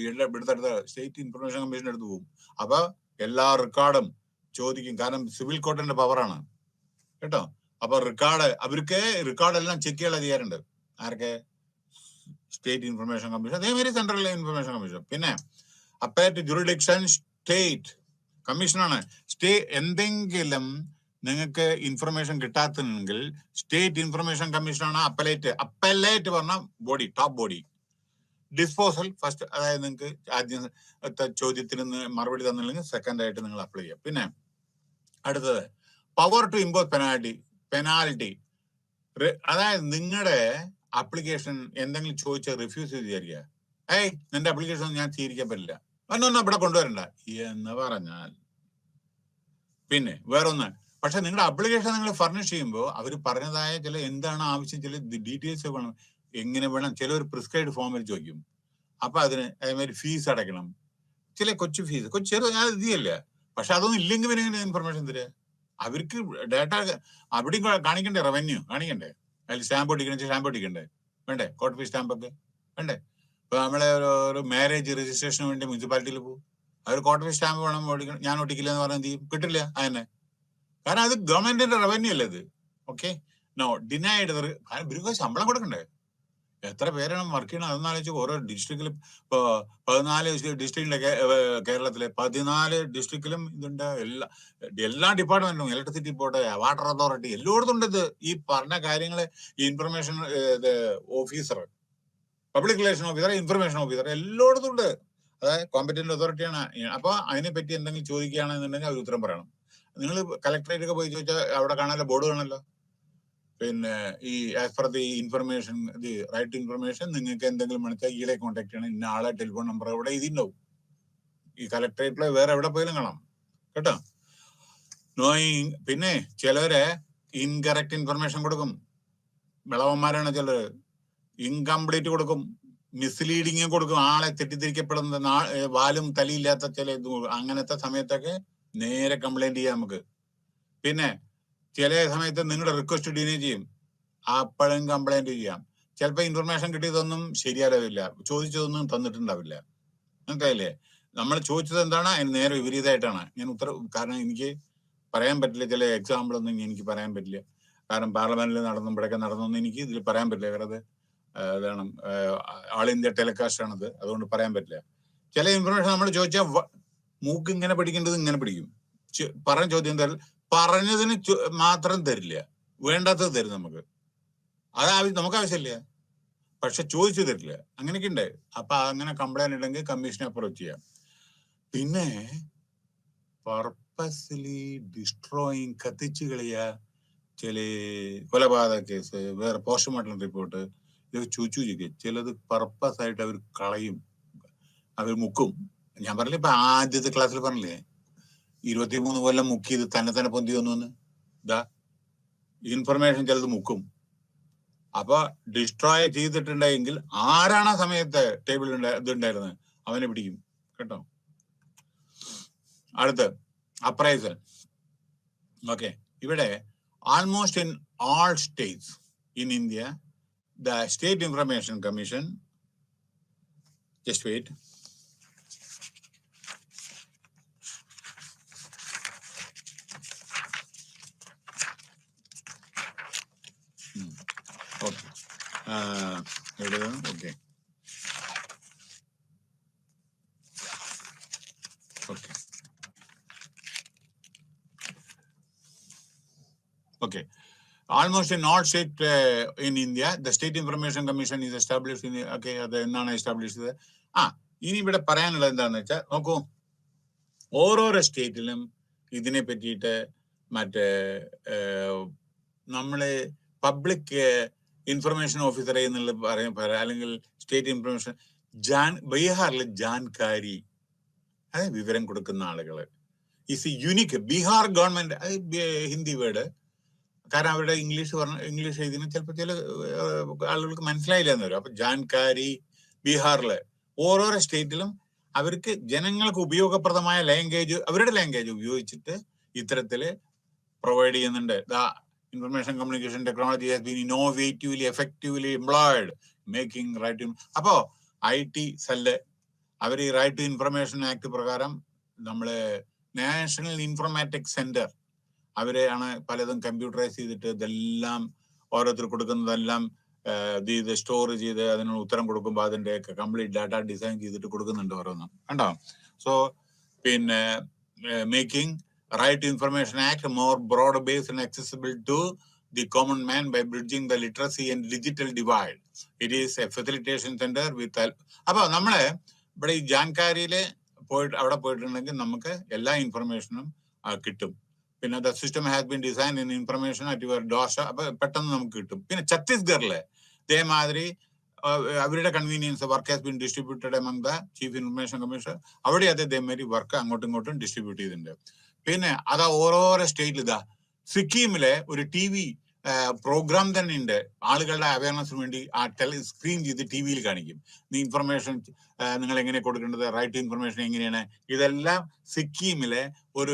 ഇവിടുത്തെ സ്റ്റേറ്റ് ഇൻഫർമേഷൻ കമ്മീഷൻ എടുത്ത് പോകും. അപ്പൊ എല്ലാ റെക്കോർഡും ചോദിക്കും, കാരണം സിവിൽ കോർട്ടിന്റെ പവറാണ് കേട്ടോ. അപ്പൊ അവർക്ക് റെക്കോർഡെല്ലാം ചെക്ക് ചെയ്യാൻ അധികാരമുണ്ട്. ആർക്ക്? സ്റ്റേറ്റ് ഇൻഫർമേഷൻ കമ്മീഷൻ, അതേമാതിരി സെൻട്രൽ ഇൻഫർമേഷൻ കമ്മീഷൻ. പിന്നെ അപ്പേറ്റ് ജുറിഡിക്ഷൻ സ്റ്റേറ്റ് കമ്മീഷനാണ്. എന്തെങ്കിലും നിങ്ങൾക്ക് ഇൻഫർമേഷൻ കിട്ടാത്തതെങ്കിൽ സ്റ്റേറ്റ് ഇൻഫർമേഷൻ കമ്മീഷനാണ് അപ്പലേറ്റ് പറഞ്ഞ body, top body. Disposal first, അതായത് നിങ്ങൾക്ക് ആദ്യത്തെ ചോദ്യത്തിന് മറുപടി തന്നില്ലെങ്കിൽ സെക്കൻഡ് ആയിട്ട് നിങ്ങൾ അപ്ലൈ ചെയ്യാം. പിന്നെ അടുത്തത് പവർ ടു ഇമ്പോസ് പെനാൽറ്റി. അതായത് നിങ്ങളുടെ അപ്ലിക്കേഷൻ എന്തെങ്കിലും ചോദിച്ചാൽ റിഫ്യൂസ് ചെയ്ത് വിചാരിക്കുക, നിന്റെ അപ്ലിക്കേഷൻ ഞാൻ സ്വീകരിക്കാൻ പറ്റില്ല, ഒന്നൊന്നും ഇവിടെ കൊണ്ടുവരണ്ട എന്ന് പറഞ്ഞാൽ. പിന്നെ വേറൊന്ന്, പക്ഷെ നിങ്ങളുടെ അപ്ലിക്കേഷൻ നിങ്ങൾ ഫർണിഷ് ചെയ്യുമ്പോൾ അവർ പറഞ്ഞതായ ചില എന്താണ് ആവശ്യം, ചില ഡീറ്റെയിൽസ് വേണം, എങ്ങനെ വേണം, ചിലർ പ്രിസ്ക്രൈബ്ഡ് ഫോമിൽ ചോദിക്കും. അപ്പൊ അതിന് അതേമാതിരി ഫീസ് അടയ്ക്കണം, ചില കൊച്ചു ഫീസ്, ഇതിയല്ല. പക്ഷെ അതൊന്നും ഇല്ലെങ്കിൽ പിന്നെ ഇൻഫർമേഷൻ തരിക. അവർക്ക് ഡേറ്റ അവിടെ കാണിക്കണ്ടേ, റവന്യൂ കാണിക്കണ്ടേ, അതിൽ സ്റ്റാമ്പ് ഒട്ടിക്കണ്ടേ, വേണ്ടേ, കോർട്ട് ഫീസ് സ്റ്റാമ്പൊക്കെ വേണ്ടേ. ഇപ്പൊ നമ്മളെ ഒരു മാരേജ് രജിസ്ട്രേഷന് വേണ്ടി മുനിസിപ്പാലിറ്റിയിൽ പോകും, അവർ കോർട്ട് ഫീസ് സ്റ്റാമ്പ് വേണം ഓടിക്കണം, ഞാൻ ഒട്ടിക്കില്ല എന്ന് പറഞ്ഞാൽ എന്ത് ചെയ്യും? കിട്ടില്ല അതിനെ, കാരണം അത് ഗവൺമെന്റിന്റെ റവന്യൂ അല്ലേ അത്. Okay, no denied. ഇവർക്ക് ശമ്പളം കൊടുക്കണ്ടേ? എത്ര പേരാണ് വർക്ക് ചെയ്യണം അതൊന്നും ആലോചിച്ച്. ഓരോ ഡിസ്ട്രിക്റ്റിലും ഇപ്പൊ 14 ഡിസ്ട്രിക്റ്റിലെ കേരളത്തിലെ 14 ഡിസ്ട്രിക്റ്റിലും ഇതുണ്ട്. എല്ലാ ഡിപ്പാർട്ട്മെന്റും, ഇലക്ട്രിസിറ്റി ബോർഡ്, വാട്ടർ അതോറിറ്റി, എല്ലായിടത്തും ഉണ്ട് ഇത്. ഈ പറഞ്ഞ കാര്യങ്ങള് information officer, public relation officer, information officer എല്ലായിടത്തും ഉണ്ട്. അതായത് കോമ്പറ്റന്റ് അതോറിറ്റിയാണ്. അപ്പൊ അതിനെപ്പറ്റി എന്തെങ്കിലും ചോദിക്കുകയാണെന്നുണ്ടെങ്കിൽ അവർ ഉത്തരം പറയണം. നിങ്ങൾ കളക്ടറേറ്റ് ഒക്കെ പോയി ചോദിച്ചാൽ അവിടെ കാണാനല്ലോ, ബോർഡ് കാണല്ലോ. പിന്നെ ഈ as per the information, the right information, നിങ്ങൾക്ക് എന്തെങ്കിലും വേണമെങ്കിൽ ഈടെ കോൺടാക്ട് ചെയ്യണം, ഇന്ന ആളെ ടെലിഫോൺ നമ്പർ അവിടെ ഇതിണ്ടാവും. ഈ കളക്ടറേറ്റിലെ വേറെ എവിടെ പോയാലും കാണാം കേട്ടോ. നോയിങ്. പിന്നെ ചിലവരെ ഇൻകറക്റ്റ് ഇൻഫർമേഷൻ കൊടുക്കും, വിളവന്മാരാണ് ചിലര്. ഇൻകംപ്ലീറ്റ് കൊടുക്കും, മിസ്ലീഡിങ് കൊടുക്കും, ആളെ തെറ്റിദ്ധരിക്കപ്പെടുന്നത്, വാലും തലയില്ലാത്ത ചില അങ്ങനത്തെ സമയത്തൊക്കെ നേരെ കംപ്ലൈന്റ് ചെയ്യാം നമുക്ക്. പിന്നെ ചില സമയത്ത് നിങ്ങളുടെ റിക്വസ്റ്റ് ഡിനേ ചെയ്യും, അപ്പോഴും കംപ്ലൈന്റ് ചെയ്യാം. ചിലപ്പോൾ ഇൻഫർമേഷൻ കിട്ടിയതൊന്നും ശരിയാവില്ല, ചോദിച്ചതൊന്നും തന്നിട്ടുണ്ടാവില്ല. മനസ്സിലായില്ലേ? നമ്മൾ ചോദിച്ചത് എന്താണ്, അതിന് നേരെ വിപരീതമായിട്ടാണ് ഞാൻ കാരണം എനിക്ക് പറയാൻ പറ്റില്ല, ചില എക്സാമ്പിൾ ഒന്നും എനിക്ക് പറയാൻ പറ്റില്ല. കാരണം പാർലമെന്റിൽ നടന്നും ഇവിടെയൊക്കെ നടന്നൊന്നും എനിക്ക് ഇതിൽ പറയാൻ പറ്റില്ല. കാരണം അതാണ് ആൾ ഇന്ത്യ ടെലികാസ്റ്റ് ആണത്, അതുകൊണ്ട് പറയാൻ പറ്റില്ല. ചില ഇൻഫർമേഷൻ നമ്മൾ ചോദിച്ചാൽ മൂക്ക് ഇങ്ങനെ പിടിക്കേണ്ടത് ഇങ്ങനെ പിടിക്കും. പറഞ്ഞ ചോദ്യം പറഞ്ഞതിന് മാത്രം തരില്ല, വേണ്ടാത്തത് തരും നമുക്ക്. നമുക്ക് ആവശ്യമില്ല, പക്ഷെ ചോദിച്ചു തരില്ല. അങ്ങനെയൊക്കെ ഉണ്ട്. അപ്പൊ അങ്ങനെ കംപ്ലൈന്റ് ഉണ്ടെങ്കിൽ കമ്മീഷനെ അപ്രോച്ച് ചെയ്യാം. പിന്നെ പർപ്പസ്ലി ഡിസ്ട്രോയിങ്, കത്തിച്ചു കളിയ, ചില കൊലപാതക കേസ്, വേറെ പോസ്റ്റ്മോർട്ടം റിപ്പോർട്ട്, ഇത് ചൂച്ചു ചിലത് പർപ്പസ് ആയിട്ട് അവർ കളയും, അവർ മുക്കും. ഞാൻ പറഞ്ഞില്ല, ഇപ്പൊ ആദ്യത്തെ ക്ലാസ്സിൽ പറഞ്ഞില്ലേ 23 കൊല്ലം മുക്കിയത് തന്നെ പൊന്തി വന്നു. ഇതാ ഇൻഫർമേഷൻ ചിലത് മുക്കും. അപ്പൊ ഡിസ്ട്രോയ് ചെയ്തിട്ടുണ്ടെങ്കിൽ ആരാണ് ആ സമയത്ത് ടേബിൾ ഇതുണ്ടായിരുന്നത് അവനെ പിടിക്കും കേട്ടോ. അടുത്ത് അപ്രൈസൽ. ഓക്കെ, ഇവിടെ almost in all states in India the state information commission, just wait, okay okay okay okay, almost in all state in India the state information commission is established in, okay, അത് എന്നാണ് establish ചെയ്തത്? ഇനി ഇവിടെ പറയാനുള്ളത് എന്താണെന്ന് വെച്ചാൽ, നോക്കൂ, ഓരോരോ സ്റ്റേറ്റിലും ഇതിനെ പറ്റിയിട്ട് മറ്റേ നമ്മള് പബ്ലിക് ഇൻഫർമേഷൻ ഓഫീസറെ എന്നുള്ള പറയാം, അല്ലെങ്കിൽ സ്റ്റേറ്റ് ഇൻഫർമേഷൻ, ബീഹാറിലെ ജാൻകാരി, അതായത് വിവരം കൊടുക്കുന്ന ആളുകള് is unique. Bihar government, Hindi word, കാരണം അവരുടെ ഇംഗ്ലീഷ് എഴുതിന് ചിലപ്പോൾ ചില ആളുകൾക്ക് മനസ്സിലായില്ല എന്ന് വരും. അപ്പൊ ജാൻകാരി ബീഹാറില് ഓരോരോ സ്റ്റേറ്റിലും അവർക്ക് ജനങ്ങൾക്ക് ഉപയോഗപ്രദമായ ലാംഗ്വേജ്, അവരുടെ ലാംഗ്വേജ് ഉപയോഗിച്ചിട്ട് ഇത്തരത്തില് പ്രൊവൈഡ് ചെയ്യുന്നുണ്ട്. The information communication technology has been innovatively effectively employed making right. അപ്പോ IT സെല്ല് അവർ ഈ റൈറ്റ് ടു ഇൻഫർമേഷൻ ആക്ട് പ്രകാരം നമ്മള് നാഷണൽ ഇൻഫർമാറ്റിക്സ് സെന്റർ അവരെ ആണ് പലതും കമ്പ്യൂട്ടറൈസ് ചെയ്തിട്ട് ഇതെല്ലാം ഓരോരുത്തർ കൊടുക്കുന്നതെല്ലാം ഇത് സ്റ്റോർ ചെയ്ത് അതിനുള്ള ഉത്തരം കൊടുക്കുമ്പോൾ അതിന്റെ കംപ്ലീറ്റ് ഡാറ്റ ഡിസൈൻ ചെയ്തിട്ട് കൊടുക്കുന്നുണ്ട് ഓരോന്നും കണ്ടോ. സോ പിന്നെ making right to information act more broad based and accessible to the common man by bridging the literacy and digital divide. It is a facilitation center with help. അപ്പൊ നമ്മള് ഇവിടെ ഈ ജാൻകാരിയില് അവിടെ പോയിട്ടുണ്ടെങ്കിൽ നമുക്ക് എല്ലാ ഇൻഫർമേഷനും കിട്ടും. പിന്നെ the system has been design in information at your door. അപ്പൊ പെട്ടെന്ന് നമുക്ക് കിട്ടും. പിന്നെ ഛത്തീസ്ഗഡിലെ ഇതേമാതിരി അവരുടെ convenience work has been distributed among the chief information commissioner. അവിടെ അതേമാതിരി വർക്ക് അങ്ങോട്ടും ഇങ്ങോട്ടും ഡിസ്ട്രിബ്യൂട്ട് ചെയ്തിട്ടുണ്ട്. പിന്നെ അതാ ഓരോരോ സ്റ്റേറ്റിൽ ഇതാ സിക്കിമിലെ ഒരു TV പ്രോഗ്രാം തന്നെ ഉണ്ട്, ആളുകളുടെ അവയർനെസ്സിന് വേണ്ടി. ആ സ്ക്രീൻ ചെയ്ത് TV കാണിക്കും ഇൻഫർമേഷൻ നിങ്ങൾ എങ്ങനെ കൊടുക്കേണ്ടത്, റൈറ്റ് ടു ഇൻഫർമേഷൻ എങ്ങനെയാണ്, ഇതെല്ലാം സിക്കിമിലെ ഒരു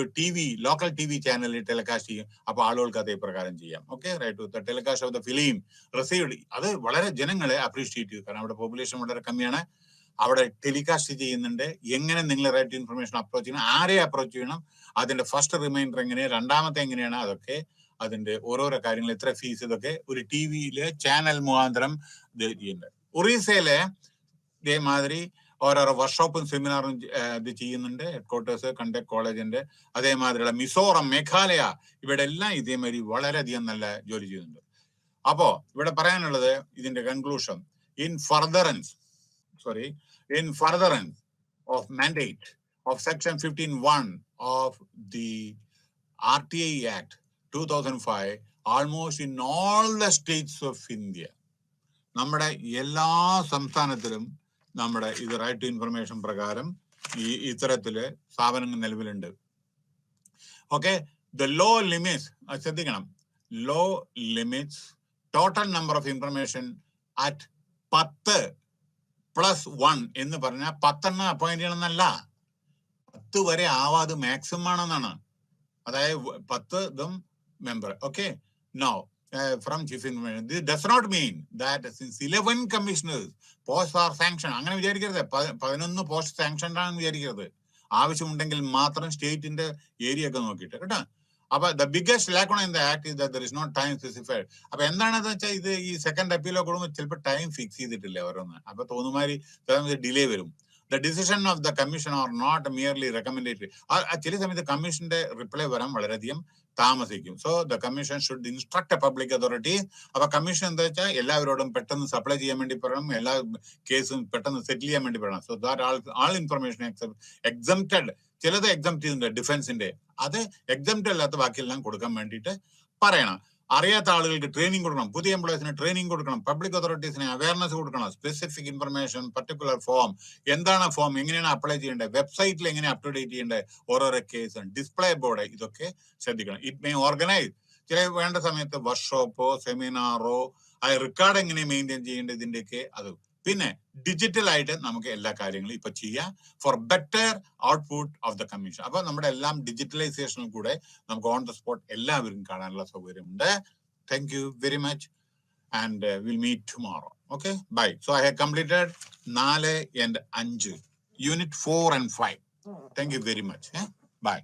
ലോക്കൽ TV ചാനലിൽ ടെലികാസ്റ്റ് ചെയ്യും. അപ്പൊ ആളുകൾക്ക് അതേ പ്രകാരം ചെയ്യാം. Okay, right to telecast of the film received. അത് വളരെ ജനങ്ങളെ അപ്രീഷിയേറ്റ് ചെയ്യും, കാരണം അവിടെ പോപ്പുലേഷൻ വളരെ കമ്മിയാണ്. അവിടെ ടെലികാസ്റ്റ് ചെയ്യുന്നുണ്ട്. എങ്ങനെ നിങ്ങൾ റൈറ്റ് ടു ഇൻഫർമേഷൻ അപ്രോച്ച് ചെയ്യണം, ആരെ അപ്രോച്ച് ചെയ്യണം, അതിന്റെ ഫസ്റ്റ് റിമൈൻഡർ എങ്ങനെയാണ്, രണ്ടാമത്തെ എങ്ങനെയാണ്, അതൊക്കെ അതിന്റെ ഓരോരോ കാര്യങ്ങൾ, എത്ര ഫീസ്, ഇതൊക്കെ ഒരു TVയിലെ ചാനൽ മുഖാന്തരം ഇത് ചെയ്യുന്നുണ്ട്. ഒറീസയിലെ ഇതേമാതിരി ഓരോരോ വർക്ക്ഷോപ്പും സെമിനാറും ഇത് ചെയ്യുന്നുണ്ട്. ഹെഡ്ക്വാർട്ടേഴ്സ് കണ്ടക്ട് കോളേജിന്റെ. അതേമാതിരിയുള്ള മിസോറം, മേഘാലയ, ഇവിടെ എല്ലാം ഇതേമാതിരി വളരെയധികം നല്ല ജോലി ചെയ്യുന്നുണ്ട്. അപ്പോ ഇവിടെ പറയാനുള്ളത് ഇതിന്റെ conclusion, in furtherance of mandate of section 15(1) of the RTI Act 2005, almost in all the states of India, നമ്മുടെ എല്ലാ സംസ്ഥാനത്തിലും നമ്മുടെ ഇത് റൈറ്റ് ടു ഇൻഫർമേഷൻ പ്രകാരം ഈ ഇത്തരത്തില് സ്ഥാപനങ്ങൾ നിലവിലുണ്ട്. ഓക്കെ, ദ ലോ ലിമിറ്റ്സ്, ശ്രദ്ധിക്കണം, low limits total number of information at 10+1 എന്ന് പറഞ്ഞാൽ 10 അപ്പോയിന്റ് ചെയ്യണമെന്നല്ല, 10 വരെ ആവാതെ മാക്സിമം ആണെന്നാണ്. അതായത് 10 member. Okay, no from chief information. This does not mean that since 11 commissioners posts are sanctioned, അങ്ങനെ വിചാരിക്കരുത്. 11 പോസ്റ്റ് സാങ്ഷൻഡ് ആണെന്ന് വിചാരിക്കരുത്. ആവശ്യമുണ്ടെങ്കിൽ മാത്രം സ്റ്റേറ്റിന്റെ ഏരിയ ഒക്കെ നോക്കിയിട്ട് കേട്ടോ. അപ്പൊ the biggest lacuna in the act is that there is no time specified. അപ്പൊ എന്താണെന്ന് വെച്ചാൽ ഇത് ഈ സെക്കൻഡ് അപ്പീലോ കൊടുക്കുമ്പോൾ ചിലപ്പോൾ ടൈം ഫിക്സ് ചെയ്തിട്ടില്ല ഓരോന്ന്. അപ്പൊ തോന്നുമാതിരി ഡിലേ വരും. the decision of the commission are not merely recommendatory. ചില സമയത്ത് കമ്മീഷന്റെ റിപ്ലൈ വരാൻ വളരെയധികം താമസിക്കും. So the commission should instruct A public authority. അപ്പൊ കമ്മീഷൻ എന്താ വെച്ചാൽ എല്ലാവരോടും പെട്ടെന്ന് സപ്ലൈ ചെയ്യാൻ വേണ്ടി പറയണം, എല്ലാ കേസും പെട്ടെന്ന് സെറ്റിൽ ചെയ്യാൻ വേണ്ടി പറയണം. So that all information exempted, ചിലത് എക്സംപ്റ്റ് ചെയ്തിട്ടുണ്ട് ഡിഫൻസിന്റെ, അത് എക്സംപ്റ്റ് അല്ലാത്ത ബാക്കിയെല്ലാം കൊടുക്കാൻ വേണ്ടിയിട്ട് പറയണം. അറിയാത്ത ആളുകൾക്ക് ട്രെയിനിങ് കൊടുക്കണം, പുതിയ എംപ്ലോയീസിന് ട്രെയിനിങ് കൊടുക്കണം, പബ്ലിക് അതോറിറ്റീസിന് അവയർനെസ് കൊടുക്കണം, സ്പെസിഫിക് ഇൻഫർമേഷൻ, പർട്ടിക്കുലർ ഫോം, എന്താണ് ഫോം, എങ്ങനെയാണ് അപ്ലൈ ചെയ്യേണ്ടത്, വെബ്സൈറ്റിൽ എങ്ങനെ അപ് ടു ഡേറ്റ് ചെയ്യേണ്ടത്, ഓരോരോ കേസ്, ഡിസ്പ്ലേ ബോർഡ്, ഇതൊക്കെ ശ്രദ്ധിക്കണം. ഇറ്റ് മേ ഓർഗനൈസ്, ചില വേണ്ട സമയത്ത് വർക്ക്ഷോപ്പോ സെമിനാറോ, റെക്കോർഡ് എങ്ങനെ മെയിൻറ്റെയിൻ ചെയ്യേണ്ടത്, ഇതിന്റെയൊക്കെ അത്. പിന്നെ ഡിജിറ്റൽ ആയിട്ട് നമുക്ക് എല്ലാ കാര്യങ്ങളും ഇപ്പൊ ചെയ്യാം four better output of the commission. അപ്പൊ നമ്മുടെ എല്ലാം ഡിജിറ്റലൈസേഷനിൽ കൂടെ നമുക്ക് ഓൺ ദ സ്പോട്ട് എല്ലാവരും കാണാനുള്ള സൗകര്യമുണ്ട്. Thank you very much and will meet tomorrow. Okay, bye. So I have completed 4 and 5 unit 4 and 5. Thank you very much. By.